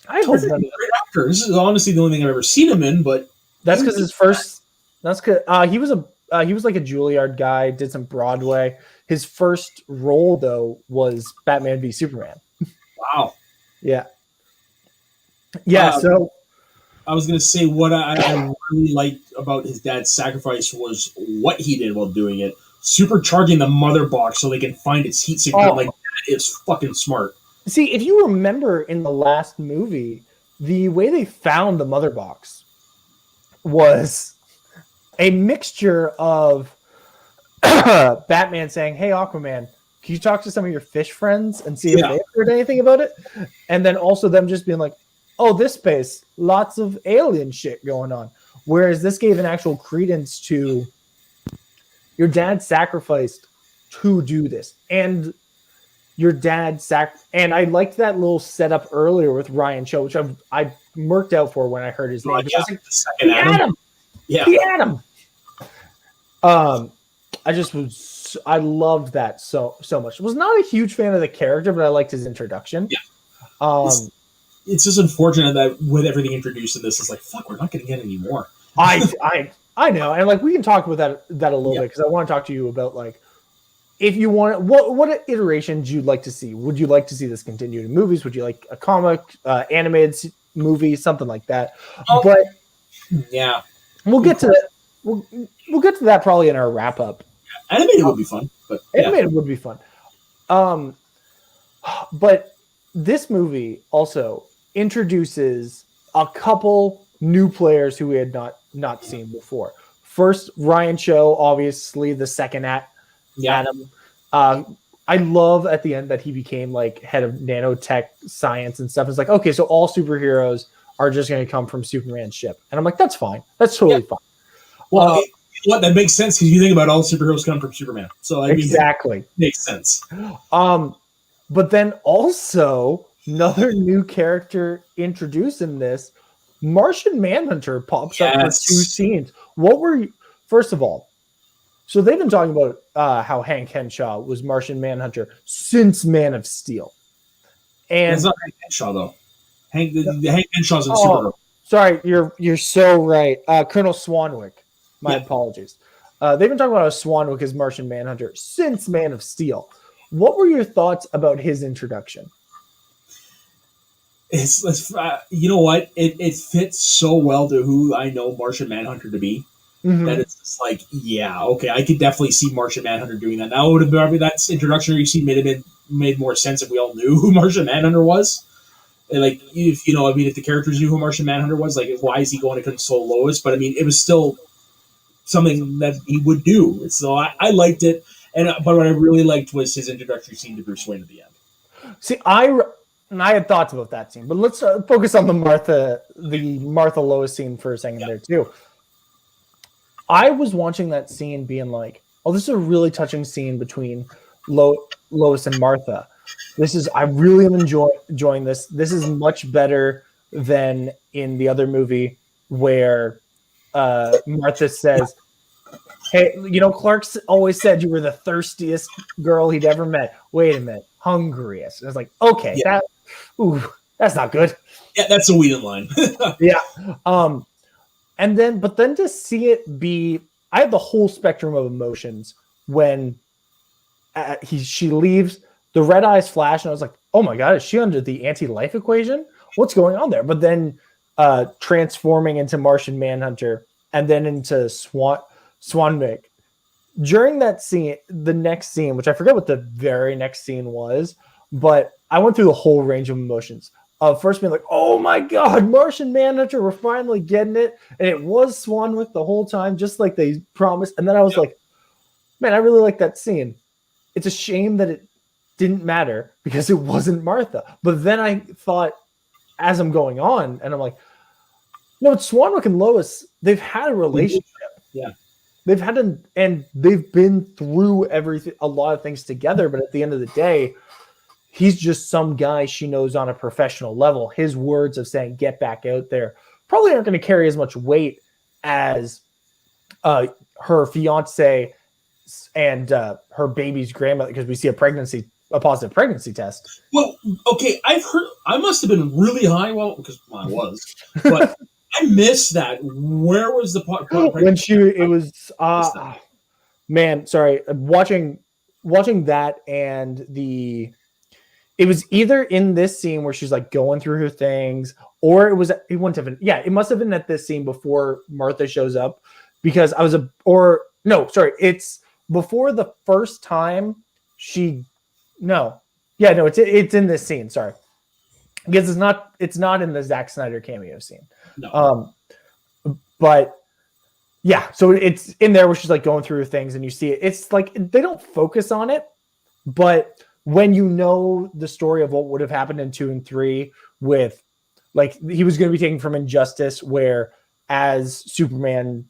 I hope great actor. This is honestly the only thing I've ever seen him in, but that's because his first. That's because he was like a Juilliard guy. Did some Broadway. His first role though was Batman v Superman. Wow. Yeah. So I was going to say what I really liked about his dad's sacrifice was what he did while doing it. Supercharging the mother box so they can find its heat signature. Like, that is fucking smart. See, if you remember in the last movie, the way they found the mother box was a mixture of Batman saying, "Hey, Aquaman, can you talk to some of your fish friends and see if they've heard anything about it?" And then also them just being like, "Oh, this space, lots of alien shit going on." Whereas this gave an actual credence to your dad sacrificed to do this. And your dad and I liked that little setup earlier with Ryan Cho, which I merked out for when I heard his name. I was like, he had him. Yeah. He had him. I loved that so much. I was not a huge fan of the character, but I liked his introduction. Yeah. It's just unfortunate that with everything introduced in this, it's like, fuck, we're not going to get any more. I know, and like we can talk about that a little bit, because I want to talk to you about, like, if you want, what iterations you'd like to see. Would you like to see this continued in movies? Would you like a comic, animated movie, something like that? But yeah, we'll get to that. We'll get to that probably in our wrap up. Animated would be fun, but animated would be fun. But this movie also introduces a couple new players who we had not seen before. First, Ryan Cho, obviously the second Adam. I love at the end that he became like head of nanotech science and stuff. It's like, okay, so all superheroes are just going to come from Superman's ship, and I'm like, that's fine. That's totally fine. Well, that makes sense, because you think about all superheroes come from Superman, so exactly makes sense. But then also another new character introduced in this, Martian Manhunter, pops up for 2 scenes. What were you, first of all? So they've been talking about how Hank Henshaw was Martian Manhunter since Man of Steel, and it's not Hank Henshaw though. Hank Henshaw's in Supergirl. Sorry, you're so right. Colonel Swanwick. My apologies. They've been talking about Swanwick as Martian Manhunter since Man of Steel. What were your thoughts about his introduction? It's you know what? It fits so well to who I know Martian Manhunter to be, that it's just like, yeah, okay, I could definitely see Martian Manhunter doing that. That would have been, that introduction you see made more sense if we all knew who Martian Manhunter was. And like, if if the characters knew who Martian Manhunter was, like, why is he going to console Lois? But I mean, it was still something that he would do. So I liked it, but what I really liked was his introductory scene to Bruce Wayne at the end. See, I had thoughts about that scene, but let's focus on the Martha Lois scene for a second there too. I was watching that scene being like, oh, this is a really touching scene between Lois and Martha. I really am enjoying this. This is much better than in the other movie where Martha says, "Hey, Clark's always said you were the thirstiest girl he'd ever met. Wait a minute, hungriest." And I was like, okay, that's not good. Yeah, that's a Whedon line. Yeah. But then to see it be, I had the whole spectrum of emotions when she leaves. The red eyes flash, and I was like, oh my God, is she under the anti-life equation? What's going on there? But then transforming into Martian Manhunter and then into Swanwick. During that scene, the next scene, which I forget what the very next scene was, but I went through the whole range of emotions. of first being like, oh my God, Martian Manhunter, we're finally getting it. And it was Swanwick the whole time, just like they promised. And then I was like, man, I really like that scene. It's a shame that it didn't matter because it wasn't Martha. But then I thought, as I'm going on, and I'm like, no, it's Swanwick and Lois. They've had a relationship. Yeah. They've had and they've been through everything, a lot of things together. But at the end of the day, he's just some guy she knows on a professional level. His words of saying, get back out there, probably aren't going to carry as much weight as her fiance and her baby's grandmother, because we see a positive pregnancy test. Well, okay, I've heard, I must have been really high, because I was, but I missed that. Where was the part when it was man, sorry, watching that, and it was either in this scene where she's like going through her things, or it wouldn't have been, it must have been at this scene before Martha shows up, because it's before the first time it's in this scene, sorry, because it's not in the Zack Snyder cameo scene. No. But yeah, so it's in there where she's like going through her things, and you see it. It's like they don't focus on it, but when you know the story of what would have happened in 2 and 3, with like he was going to be taken from Injustice, where as Superman,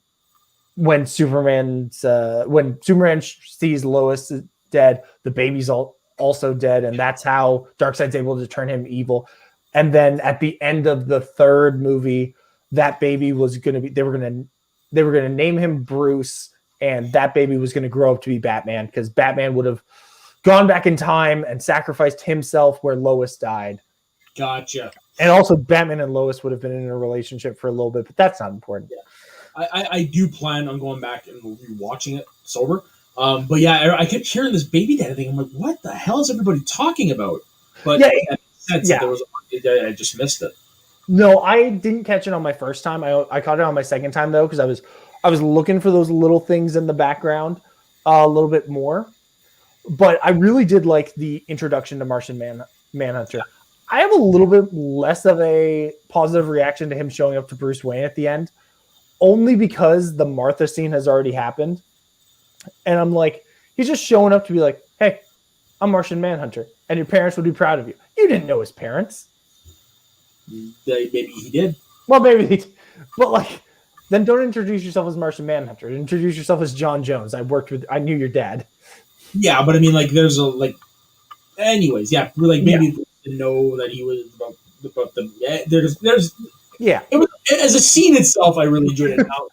when Superman sees Lois dead, the baby's also dead, and that's how Darkseid's able to turn him evil. And then at the end of the 3rd movie, that baby was going to be, they were going to name him Bruce, and that baby was going to grow up to be Batman, because Batman would have gone back in time and sacrificed himself where Lois died. Gotcha. And also Batman and Lois would have been in a relationship for a little bit, but that's not important. Yeah. I do plan on going back and rewatching it sober. But yeah, I kept hearing this baby dad thing. I'm like, what the hell is everybody talking about? But I just missed it. No, I didn't catch it on my first time. I caught it on my second time though, because I was looking for those little things in the background a little bit more. But I really did like the introduction to Martian Manhunter. I have a little bit less of a positive reaction to him showing up to Bruce Wayne at the end, only because the Martha scene has already happened. And I'm like, he's just showing up to be like, hey, I'm Martian Manhunter, and your parents would be proud of you. You didn't know his parents. Maybe he did. Well, maybe he did. But like, then don't introduce yourself as Martian Manhunter. Introduce yourself as John Jones. I knew your dad. Yeah, but I mean, like, there's a, like, anyways, yeah, like, maybe didn't know that he was about the, there's, it was, as a scene itself, I really enjoyed it. Now,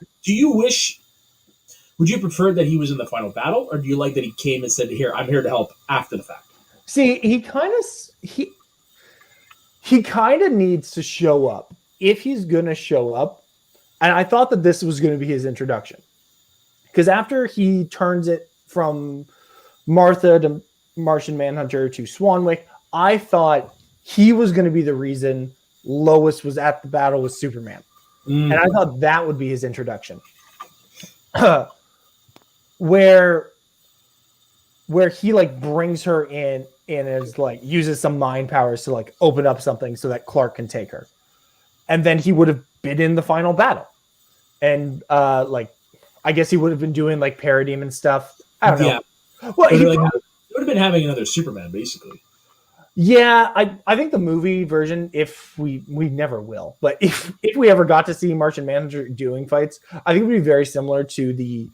would you prefer that he was in the final battle, or do you like that he came and said, here, I'm here to help after the fact? See, he kind of needs to show up if he's going to show up. And I thought that this was going to be his introduction, because after he turns it from Martha to Martian Manhunter to Swanwick, I thought he was going to be the reason Lois was at the battle with Superman. And I thought that would be his introduction. where he like brings her in and is like uses some mind powers to like open up something so that Clark can take her. And then he would have been in the final battle. And like, I guess he would have been doing like parademon stuff. I don't know. Yeah. Well, he would have been having another Superman, basically. Yeah, I think the movie version, if we never will, but if we ever got to see Martian Manhunter doing fights, I think it would be very similar to the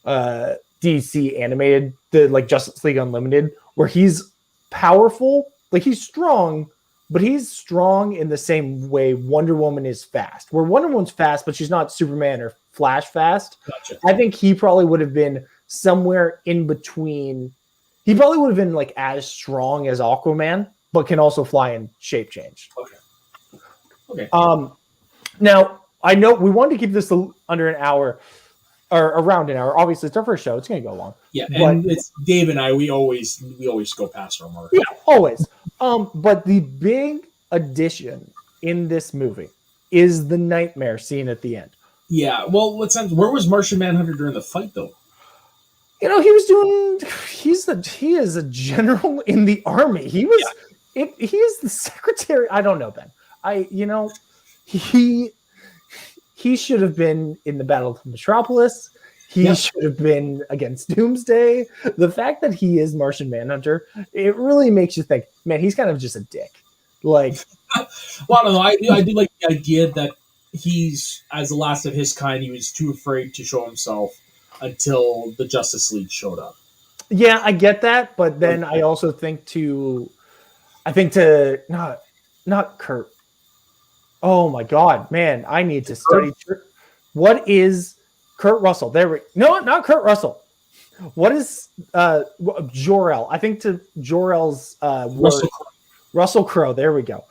DC animated, the like Justice League Unlimited, where he's powerful, like he's strong, but he's strong in the same way Wonder Woman is fast. Where Wonder Woman's fast, but she's not Superman or Flash fast. Gotcha. I think he probably would have been somewhere in between. He probably would have been like as strong as Aquaman, but can also fly and shape change. Okay. Now I know we wanted to keep this under an hour or around an hour. Obviously, it's our first show; it's going to go long. Yeah, and it's Dave and I. We always go past our mark. Yeah, always. But the big addition in this movie is the nightmare scene at the end. Yeah. Well, where was Martian Manhunter during the fight, though? You know, he is a general in the army. He was he is the secretary. I don't know, Ben. He should have been in the Battle of Metropolis. He should have been against Doomsday. The fact that he is Martian Manhunter, it really makes you think, man, he's kind of just a dick. Like, well, I don't know. I do like the idea that he's, as the last of his kind, he was too afraid to show himself until the Justice League showed up. Yeah, I get that, but then I also think not Kurt. Oh my God, man! I need to study. What is Kurt Russell? Not Kurt Russell. What is Jor-El? I think to Jor-El's Russell Crowe. There we go.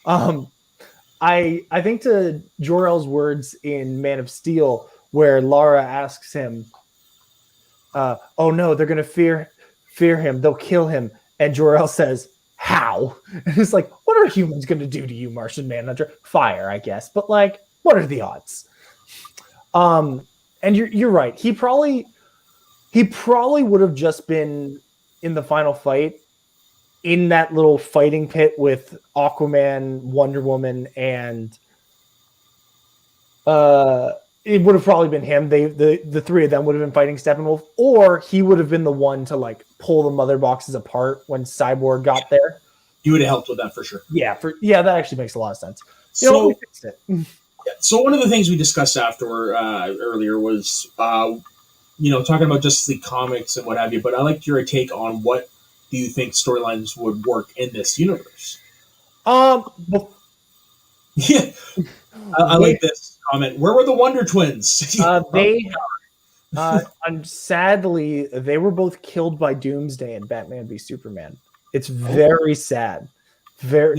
I think to Jor-El's words in Man of Steel, where Lara asks him, "Oh no, they're gonna fear him. They'll kill him," and Jor-El says, "How?" And it's like, what are humans going to do to you, Martian Manhunter? Fire, I guess. But like, what are the odds? And you're right. He probably would have just been in the final fight in that little fighting pit with Aquaman, Wonder Woman, and it would have probably been him. The three of them would have been fighting Steppenwolf, or he would have been the one to like pull the mother boxes apart when Cyborg got there. You would have helped with that for sure. Yeah, that actually makes a lot of sense. We fixed it. So one of the things we discussed earlier was talking about Justice League comics and what have you. But I liked your take on what do you think storylines would work in this universe. Yeah, I like this comment. Where were the Wonder Twins? Sadly, they were both killed by Doomsday in Batman v Superman. It's very sad. They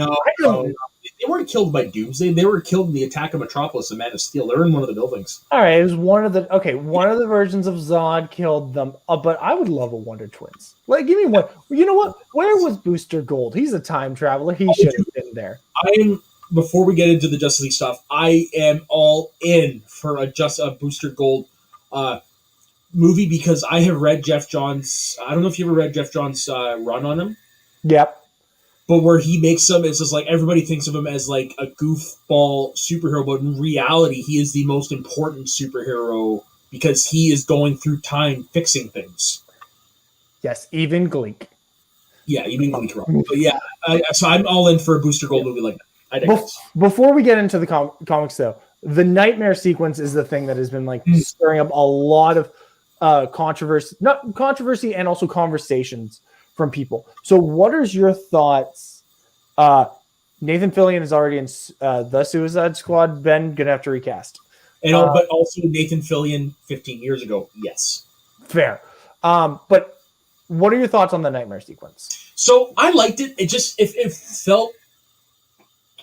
weren't killed by Doomsday. They were killed in the attack of Metropolis and Man of Steel. They were in one of the buildings. All right, it was one of the versions of Zod killed them. But I would love a Wonder Twins. Like, give me one. You know what? Where was Booster Gold? He's a time traveler. He should have been there. Before we get into the Justice League stuff, I am all in for a Booster Gold movie because I have read Jeff Johns. I don't know if you ever read Jeff Johns' run on him. Yep. But where he makes him, it's just like everybody thinks of him as like a goofball superhero, but in reality, he is the most important superhero because he is going through time fixing things. Yes, even Gleek. Yeah, even Gleek. But yeah, so I'm all in for a Booster Gold movie like that. Before we get into the comics, though, the nightmare sequence is the thing that has been like stirring up a lot of controversy and also conversations from people. So what are your thoughts? Nathan Fillion is already in the Suicide Squad. Ben, gonna have to recast. But also Nathan Fillion 15 years ago. Yes. Fair. But what are your thoughts on the nightmare sequence? So I liked it. It felt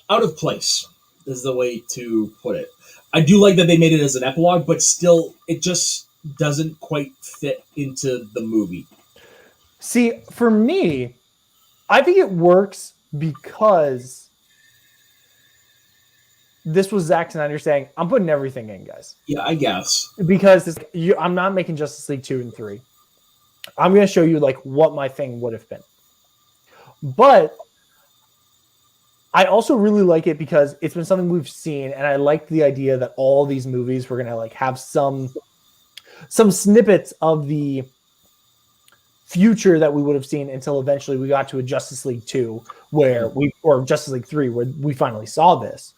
out of place is the way to put it. I do like that they made it as an epilogue, but still it just doesn't quite fit into the movie. See, for me, I think it works because this was Zack Snyder saying, I'm putting everything in, guys. Yeah, I guess. Because I'm not making Justice League 2 and 3. I'm going to show you like what my thing would have been. But I also really like it because it's been something we've seen, and I like the idea that all these movies were going to like have some snippets of the future that we would have seen until eventually we got to a Justice League 2 or Justice League 3 where we finally saw this.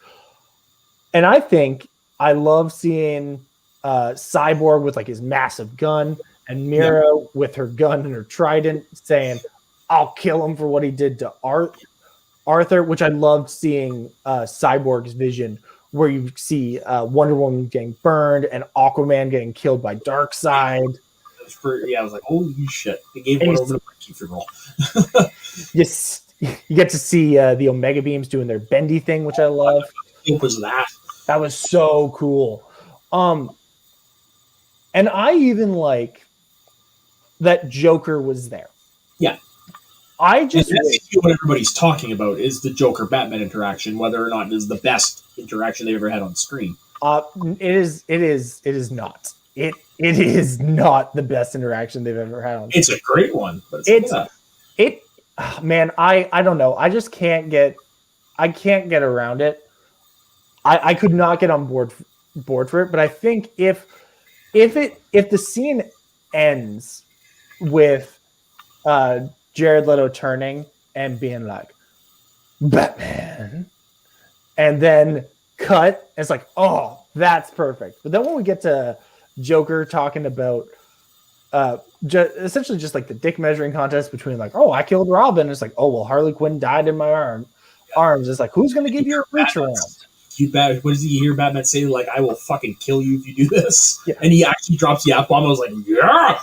And I think I love seeing Cyborg with like his massive gun and Mira with her gun and her trident saying, I'll kill him for what he did to Arthur, which I loved seeing Cyborg's vision where you see Wonder Woman getting burned and Aquaman getting killed by Darkseid. I was like, holy shit. They gave one over to my Kiefer role. Yes, you get to see the Omega Beams doing their bendy thing, which I love. What was that? That was so cool. And I even like that Joker was there. Yeah. That's what everybody's talking about is the Joker-Batman interaction, whether or not it is the best interaction they've ever had on screen. It is not. It is not the best interaction they've ever had on screen. It's a great one, but Man, I don't know. I just can't get around it. I could not get on board for it, but I think if the scene ends with Jared Leto turning and being like Batman, and then cut, it's like, oh, that's perfect. But then when we get to Joker talking about essentially just like the dick measuring contest between like, oh, I killed Robin, it's like, oh well, Harley Quinn died in my arms. It's like, who's gonna give you a reach around? What does he hear Batman say? Like, I will fucking kill you if you do this. Yeah. And he actually drops the F-bomb. I was like, yeah.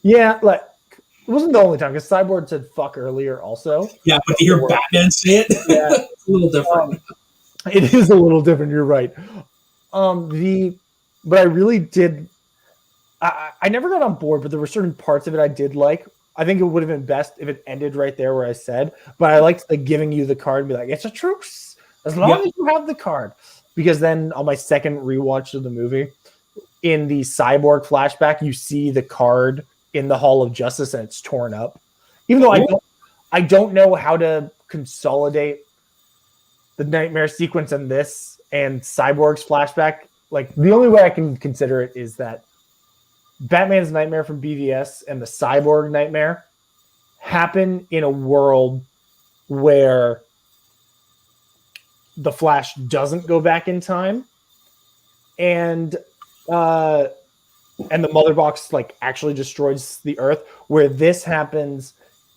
Yeah, like, it wasn't the only time, because Cyborg said fuck earlier also. Yeah, but to hear Batman say it, yeah, it's a little different. It is a little different, you're right. But I really did, I never got on board, but there were certain parts of it I did like. I think it would have been best if it ended right there where I said, but I liked like giving you the card and be like, it's a truce. As long as you have the card. Because then on my second rewatch of the movie, in the Cyborg flashback, you see the card in the Hall of Justice and it's torn up. Even though I don't know how to consolidate the nightmare sequence in this and Cyborg's flashback. Like, the only way I can consider it is that Batman's nightmare from BVS and the Cyborg nightmare happen in a world where the Flash doesn't go back in time, and the Mother Box like actually destroys the Earth, where this happens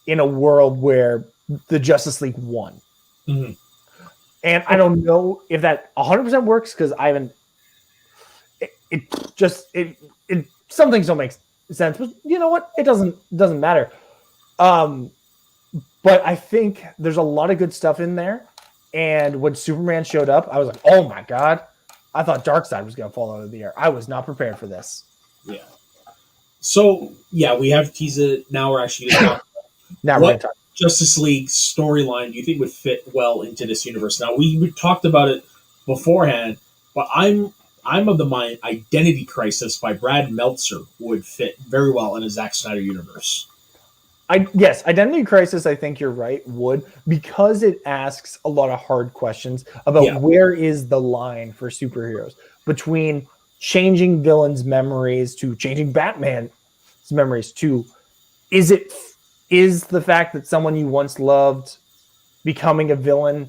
in a world where the Justice League won. Mm-hmm. And I don't know if that 100% works, because I haven't. It some things don't make sense, but you know what? It doesn't matter. But I think there's a lot of good stuff in there. And when Superman showed up, I was like, oh my God. I thought Darkseid was going to fall out of the air. I was not prepared for this. Yeah. So, yeah, we have to tease it. Now we're actually going to talk. Now we're going to talk. Justice League storyline do you think would fit well into this universe? Now, we talked about it beforehand, but I'm of the mind Identity Crisis by Brad Meltzer would fit very well in a Zack Snyder universe. Yes, Identity Crisis, I think you're right, would, because it asks a lot of hard questions about where is the line for superheroes between changing villains' memories to changing Batman's memories to is the fact that someone you once loved becoming a villain,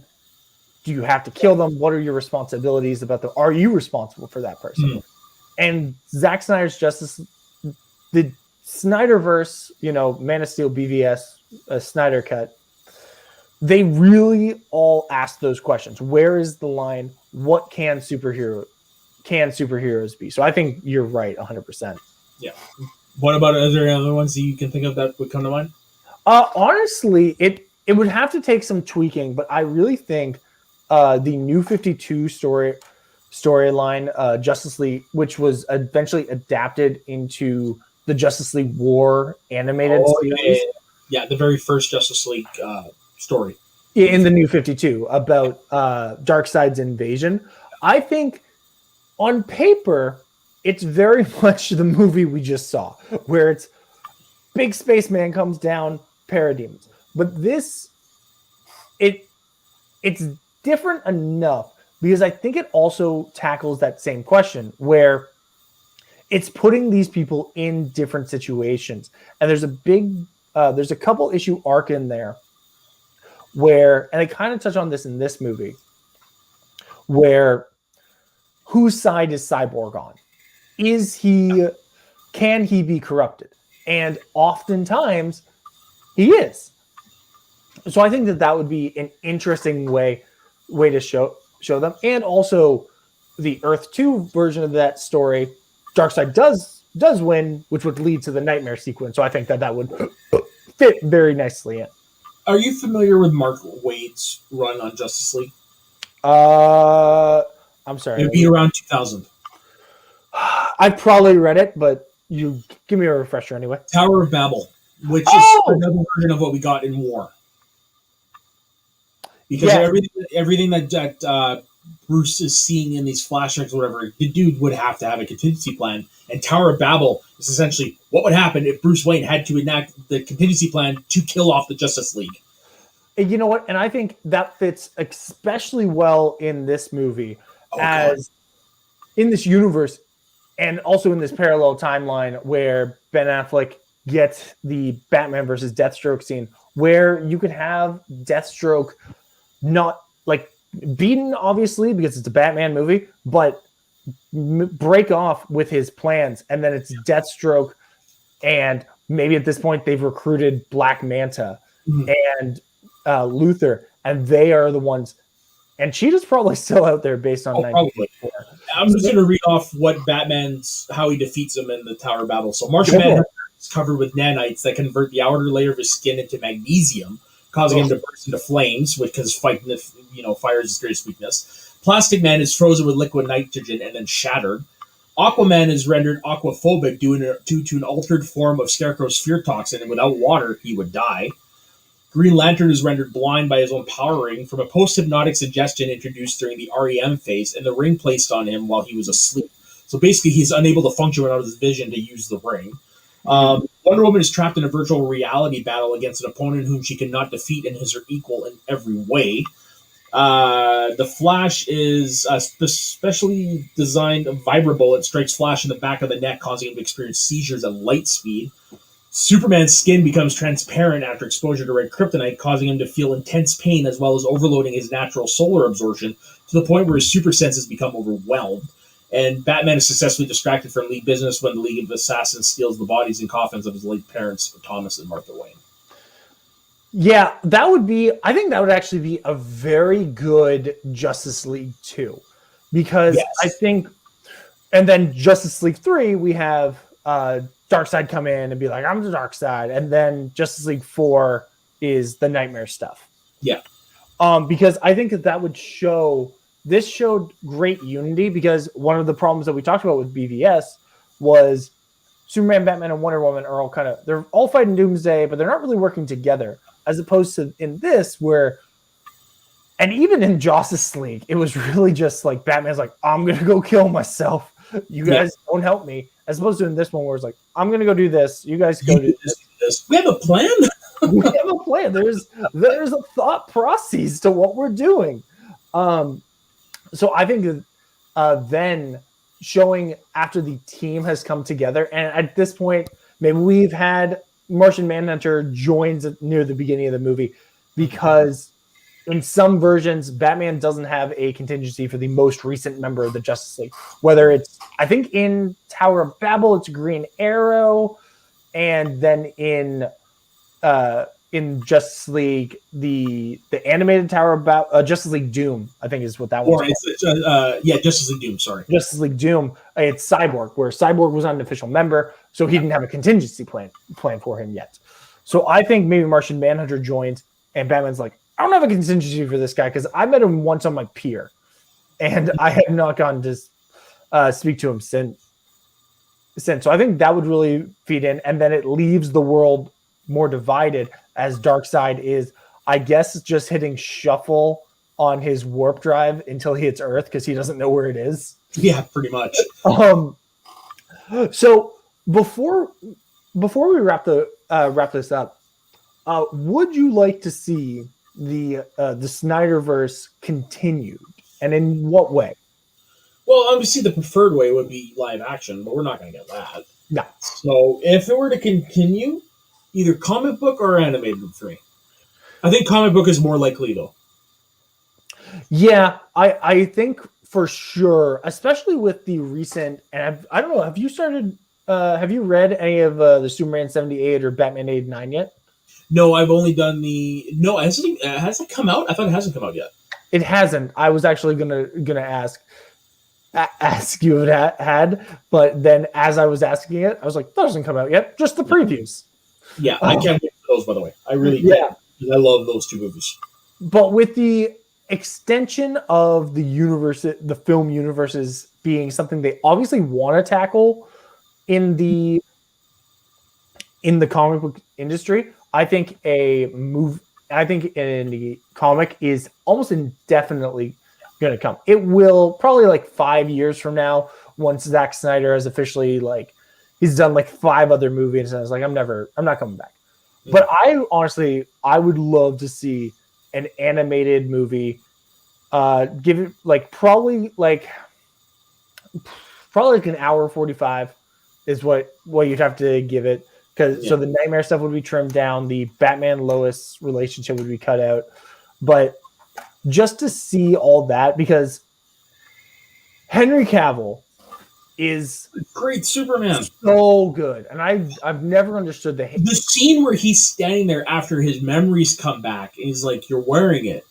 do you have to kill them? What are your responsibilities about them? Are you responsible for that person? Mm. And Zack Snyder's the Snyderverse, Man of Steel, BVS, Snyder Cut, they really all ask those questions. Where is the line? What can superheroes be? So I think you're right 100%. Yeah. What about other ones that you can think of that would come to mind? Honestly, it would have to take some tweaking, but I really think the New 52 storyline, Justice League, which was eventually adapted into the Justice League War animated series. Yeah, the very first Justice League story. In the New 52 about Darkseid's invasion. I think on paper, it's very much the movie we just saw, where it's big spaceman comes down, parademons. But this, it's different enough because I think it also tackles that same question where it's putting these people in different situations. And there's a couple issue arc in there where, and I kind of touch on this in this movie, where whose side is Cyborg on? Can he be corrupted? And oftentimes he is. So I think that would be an interesting way to show them. And also the Earth 2 version of that story, Darkseid does win, which would lead to the nightmare sequence. So I think that would fit very nicely in. Are you familiar with Mark Waid's run on Justice League? I'm sorry. It would be around 2000. I've probably read it, but you give me a refresher anyway. Tower of Babel, which is another version of what we got in War. Because everything that Bruce is seeing in these flashbacks or whatever, the dude would have to have a contingency plan. And Tower of Babel is essentially what would happen if Bruce Wayne had to enact the contingency plan to kill off the Justice League. You know what? And I think that fits especially well in this movie, as in this universe, and also in this parallel timeline where Ben Affleck gets the Batman versus Deathstroke scene, where you could have Deathstroke not like beaten, obviously, because it's a Batman movie, but break off with his plans, and then it's Deathstroke, and maybe at this point they've recruited Black Manta and Luthor, and they are the ones. And Cheetah's probably still out there based on 1984. I'm just going to read off what how he defeats him in the Tower of Babel. So Martian Manhunter is covered with nanites that convert the outer layer of his skin into magnesium, causing him to burst into flames, because fighting fire is his greatest weakness. Plastic Man is frozen with liquid nitrogen and then shattered. Aquaman is rendered aquaphobic due to an altered form of Scarecrow's fear toxin, and without water, he would die. Green Lantern is rendered blind by his own power ring from a post-hypnotic suggestion introduced during the REM phase, and the ring placed on him while he was asleep. So basically, he's unable to function without his vision to use the ring. Wonder Woman is trapped in a virtual reality battle against an opponent whom she cannot defeat and is her equal in every way. The Flash is a specially designed vibrabullet strikes Flash in the back of the neck, causing him to experience seizures at light speed. Superman's skin becomes transparent after exposure to red kryptonite, causing him to feel intense pain as well as overloading his natural solar absorption to the point where his super senses become overwhelmed. And Batman is successfully distracted from League business when the League of Assassins steals the bodies and coffins of his late parents, Thomas and Martha Wayne. Yeah, I think that would actually be a very good Justice League 2. Because I think, and then Justice League 3, we have Darkseid come in and be like, I'm the Darkseid. And then Justice League 4 is the Nightmare stuff. Yeah. Because I think that would this showed great unity, because one of the problems that we talked about with BVS was Superman, Batman, and Wonder Woman are they're all fighting Doomsday, but they're not really working together, as opposed to in this where, and even in Justice League, it was really just like Batman's like, I'm going to go kill myself. You guys don't help me. As opposed to in this one where it's like, I'm going to go do this. You guys go do this. We have a plan. We have a plan. There's a thought process to what we're doing. So I think then showing after the team has come together, and at this point, maybe we've had Martian Manhunter joins near the beginning of the movie, because in some versions, Batman doesn't have a contingency for the most recent member of the Justice League. Whether it's, I think in Tower of Babel, it's Green Arrow, and then in Justice League, the animated Tower of Babel, Justice League Doom, I think is what that was. Justice League Doom. Sorry, Justice League Doom. It's Cyborg, where Cyborg was not an official member, so he didn't have a contingency plan for him yet. So I think maybe Martian Manhunter joins, and Batman's like, I don't have a contingency for this guy because I met him once on my pier, and I have not gotten to speak to him since. So I think that would really feed in, and then it leaves the world more divided, as Darkseid is, I guess, just hitting shuffle on his warp drive until he hits Earth because he doesn't know where it is. Yeah, pretty much. So before we wrap this up, would you like to see the Snyderverse continued, and in what way? Well, obviously the preferred way would be live action, but we're not going to get that. No. So if it were to continue, either comic book or animated would free. I think comic book is more likely, though. Yeah, I think for sure, especially with the recent, and I don't know, have you read any of the Superman 78 or Batman 89 yet? No, I've only done has it come out? I thought it hasn't come out yet. It hasn't. I was actually gonna ask you if it had, but then as I was asking it, I was like, that doesn't come out yet, just the previews. Yeah, I can't wait for those, by the way. I really can't. I love those two movies. But with the extension of the universe, the film universes being something they obviously want to tackle in the comic book industry, I think in the comic is almost indefinitely gonna come. It will probably like 5 years from now, once Zack Snyder has officially like he's done like 5 other movies, and it's like I'm not coming back. Yeah. But I would love to see an animated movie. Give it like probably like an hour 45 is what you'd have to give it, because so the Nightmare stuff would be trimmed down, the Batman Lois relationship would be cut out, but just to see all that, because Henry Cavill is great Superman, so good, and I've never understood the scene where he's standing there after his memories come back, and he's like, "You're wearing it,"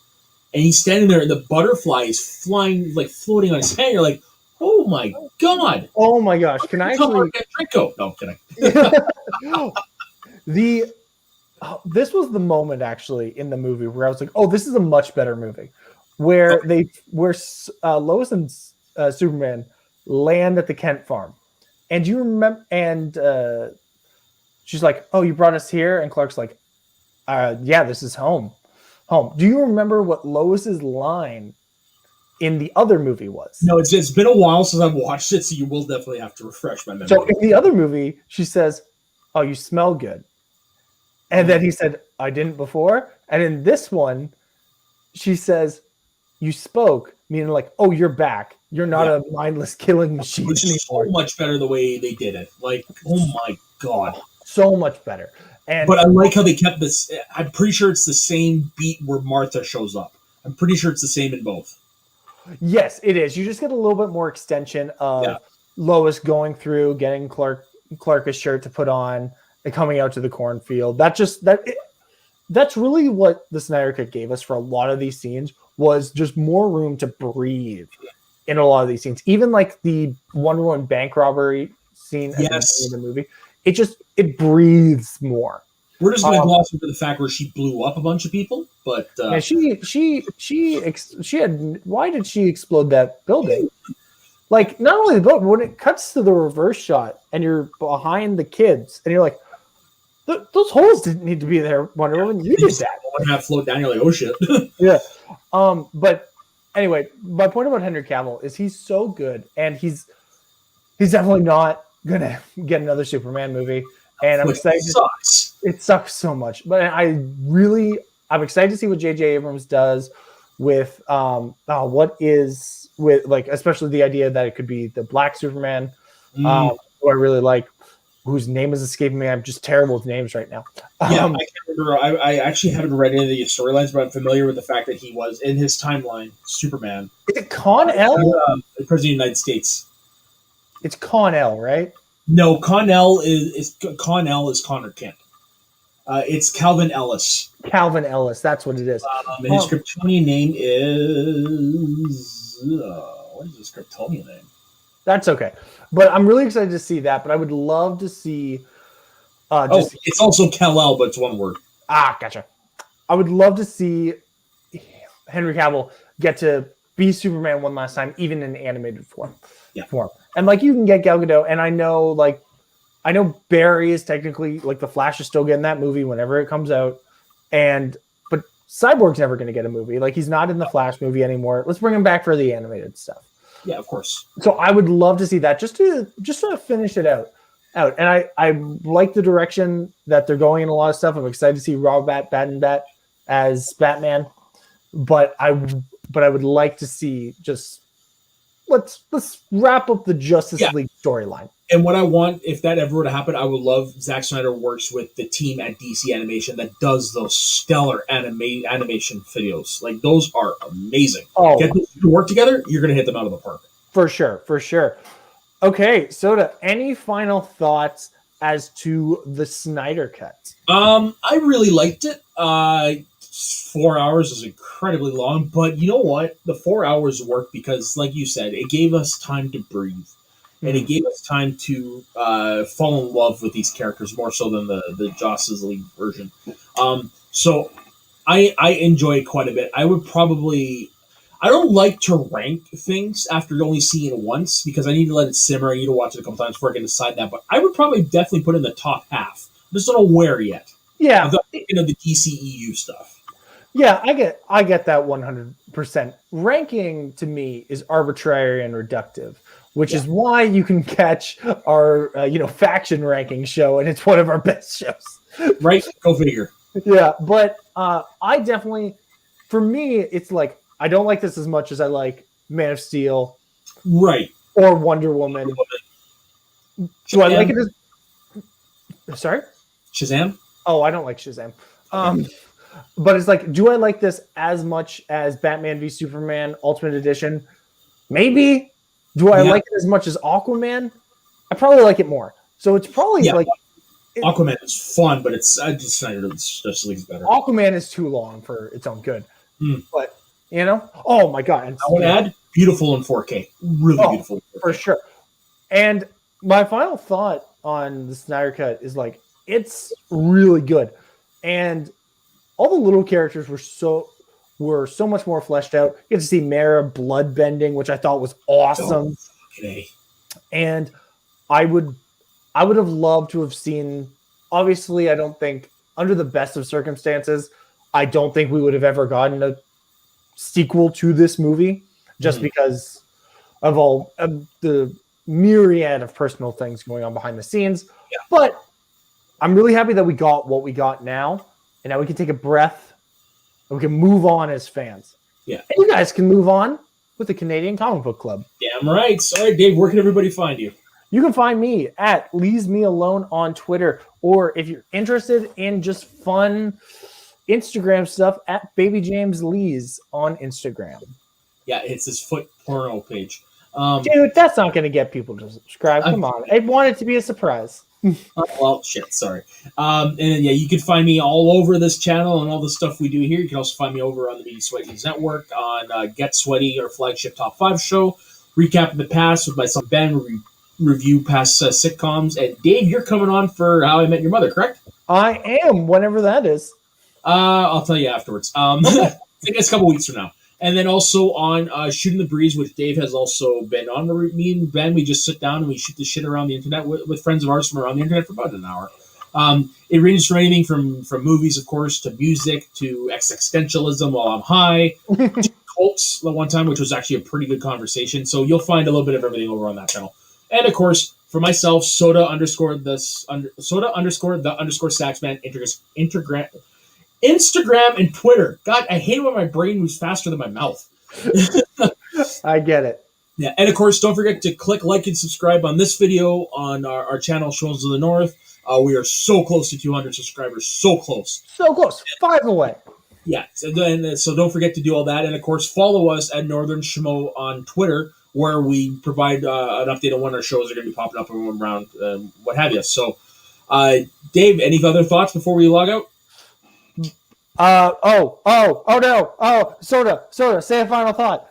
and he's standing there, and the butterfly is flying, like floating on his hand. You're like, "Oh my god! Oh my gosh! Can I actually get Draco?" No, I'm kidding. This was the moment actually in the movie where I was like, "Oh, this is a much better movie," where Lois and Superman land at the Kent farm, and you remember, and she's like, "Oh, you brought us here," and Clark's like, "Yeah, this is home." Do you remember what Lois's line in the other movie was? No, it's been a while since I've watched it, so you will definitely have to refresh my memory. So in the other movie, she says, "Oh, you smell good," and then he said, "I didn't before," and in this one, she says, "You spoke," meaning like, "Oh, you're back. You're not a mindless killing machine anymore." So much better the way they did it. Like, oh my god, so much better. But I like how they kept this. I'm pretty sure it's the same beat where Martha shows up. I'm pretty sure it's the same in both. Yes, it is. You just get a little bit more extension of Lois going through, getting Clark a shirt to put on, and coming out to the cornfield. That's really what the Snyder Cut gave us for a lot of these scenes, was just more room to breathe in a lot of these scenes. Even like the Wonder Woman bank robbery scene at the beginning of the movie, it breathes more. We're just going to gloss over the fact where she blew up a bunch of people, but she had. Why did she explode that building? Like, not only the building, when it cuts to the reverse shot and you're behind the kids, and you're like, those holes didn't need to be there, Wonder Woman. You did that. One half float down. You're like, oh shit. Yeah. But anyway, my point about Henry Cavill is he's so good, and he's definitely not gonna get another Superman movie, and I'm excited. It sucks so much, but I'm excited to see what J.J. Abrams does with especially the idea that it could be the Black Superman, who I really like, whose name is escaping me. I'm just terrible with names right now. I can't remember. I actually haven't read any of the storylines, but I'm familiar with the fact that he was in his timeline Superman. Is it Con-El? The President of the United States. It's Con-El, right? No, Con-El is Connor Kent. It's Calvin Ellis. Calvin Ellis, that's what it is. And his Kryptonian name is what is his Kryptonian name? That's okay, but I'm really excited to see that. But I would love to see. It's also Kal-El, but it's one word. Gotcha. I would love to see Henry Cavill get to be Superman one last time, even in animated form. Yeah. And like, you can get Gal Gadot, and I know Barry is technically, like, the Flash is still getting that movie whenever it comes out, but Cyborg's never going to get a movie. Like, he's not in the Flash movie anymore. Let's bring him back for the animated stuff. Yeah, of course. So I would love to see that, just to finish it out. And I like the direction that they're going in a lot of stuff. I'm excited to see Robert Bat as Batman, but I would like to see just let's wrap up the Justice League storyline. And what I want, if that ever were to happen, I would love Zack Snyder works with the team at DC Animation that does those stellar animation videos. Like, those are amazing. Get them to work together, you're going to hit them out of the park. For sure. Okay, Soda, any final thoughts as to the Snyder Cut? I really liked it. 4 hours is incredibly long, but you know what? The 4 hours worked because, like you said, it gave us time to breathe. And it gave us time to fall in love with these characters more so than the Justice League version. So I enjoy it quite a bit. I don't like to rank things after only seeing it once because I need to let it simmer. I need to watch it a couple times before I can decide that. But I would probably definitely put it in the top half. I just don't know where yet. Yeah. Of the DCEU stuff. Yeah, I get that 100%. Ranking to me is arbitrary and reductive, which is why you can catch our faction ranking show, and it's one of our best shows. Right? Go figure. Yeah, but I definitely, for me, it's like I don't like this as much as I like Man of Steel, Right. or Wonder Woman. Do I like it as? Sorry. Shazam? Oh, I don't like Shazam. But it's like, do I like this as much as Batman v Superman Ultimate Edition? Maybe. Do I like it as much as Aquaman? I probably like it more. So it's probably like Aquaman is fun, but it's Justice League's better. Aquaman is too long for its own good. But oh my god! I want to add beautiful in 4K, really beautiful for sure. And my final thought on the Snyder Cut is like it's really good, and all the little characters were so much more fleshed out. You get to see Mara blood bending, which I thought was awesome. And I would have loved to have seen. Obviously, I don't think under the best of circumstances, I don't think we would have ever gotten a sequel to this movie, just because of all of the myriad of personal things going on behind the scenes. Yeah. But I'm really happy that we got what we got now. And now we can take a breath and we can move on as fans. Yeah. And you guys can move on with the Canadian Comic Book Club. Damn right. All right, Dave, where can everybody find you? You can find me at Leaves Me Alone on Twitter. Or if you're interested in just fun Instagram stuff, at Baby James Lees on Instagram. Yeah, it's this foot porno page. Dude, that's not going to get people to subscribe. Come on. I want it to be a surprise. Well, shit, sorry. And yeah, you can find me all over this channel and all the stuff we do here. You can also find me over on the Media Sweaties Network on Get Sweaty, our flagship Top 5 show, recapping the past with my son Ben, review past sitcoms. And Dave, you're coming on for How I Met Your Mother, correct? I am, whenever that is. I'll tell you afterwards. I think it's a couple weeks from now. And then also on Shooting the Breeze, which Dave has also been on. Me and Ben, we just sit down and we shoot the shit around the internet with friends of ours from around the internet for about an hour. It ranges from anything from movies, of course, to music, to existentialism while I'm high, to cults the one time, which was actually a pretty good conversation. So you'll find a little bit of everything over on that channel. And of course, for myself, Saxman, Instagram and Twitter. God, I hate it when my brain moves faster than my mouth. I get it. Yeah, and of course, don't forget to click like and subscribe on this video on our channel, Shows of the North. We are so close to 200 subscribers. So close. So close. 5 away. Yeah, so don't forget to do all that. And of course, follow us at Northern Schmo on Twitter, where we provide an update on when our shows are going to be popping up around what have you. So, Dave, any other thoughts before we log out? Soda, say a final thought.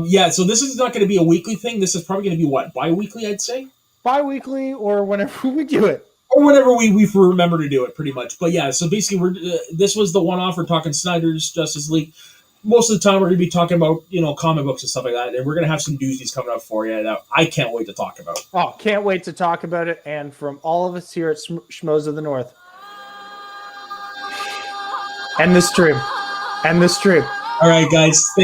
Yeah, so this is not going to be a weekly thing. This is probably going to be what, bi-weekly, I'd say? Bi-weekly or whenever we do it. Or whenever we remember to do it, pretty much. But yeah, so basically this was the one-off. We're talking Snyder's Justice League. Most of the time we're going to be talking about, comic books and stuff like that. And we're going to have some doozies coming up for you that I can't wait to talk about. Oh, can't wait to talk about it. And from all of us here at Schmoes of the North, end the stream. All right, guys.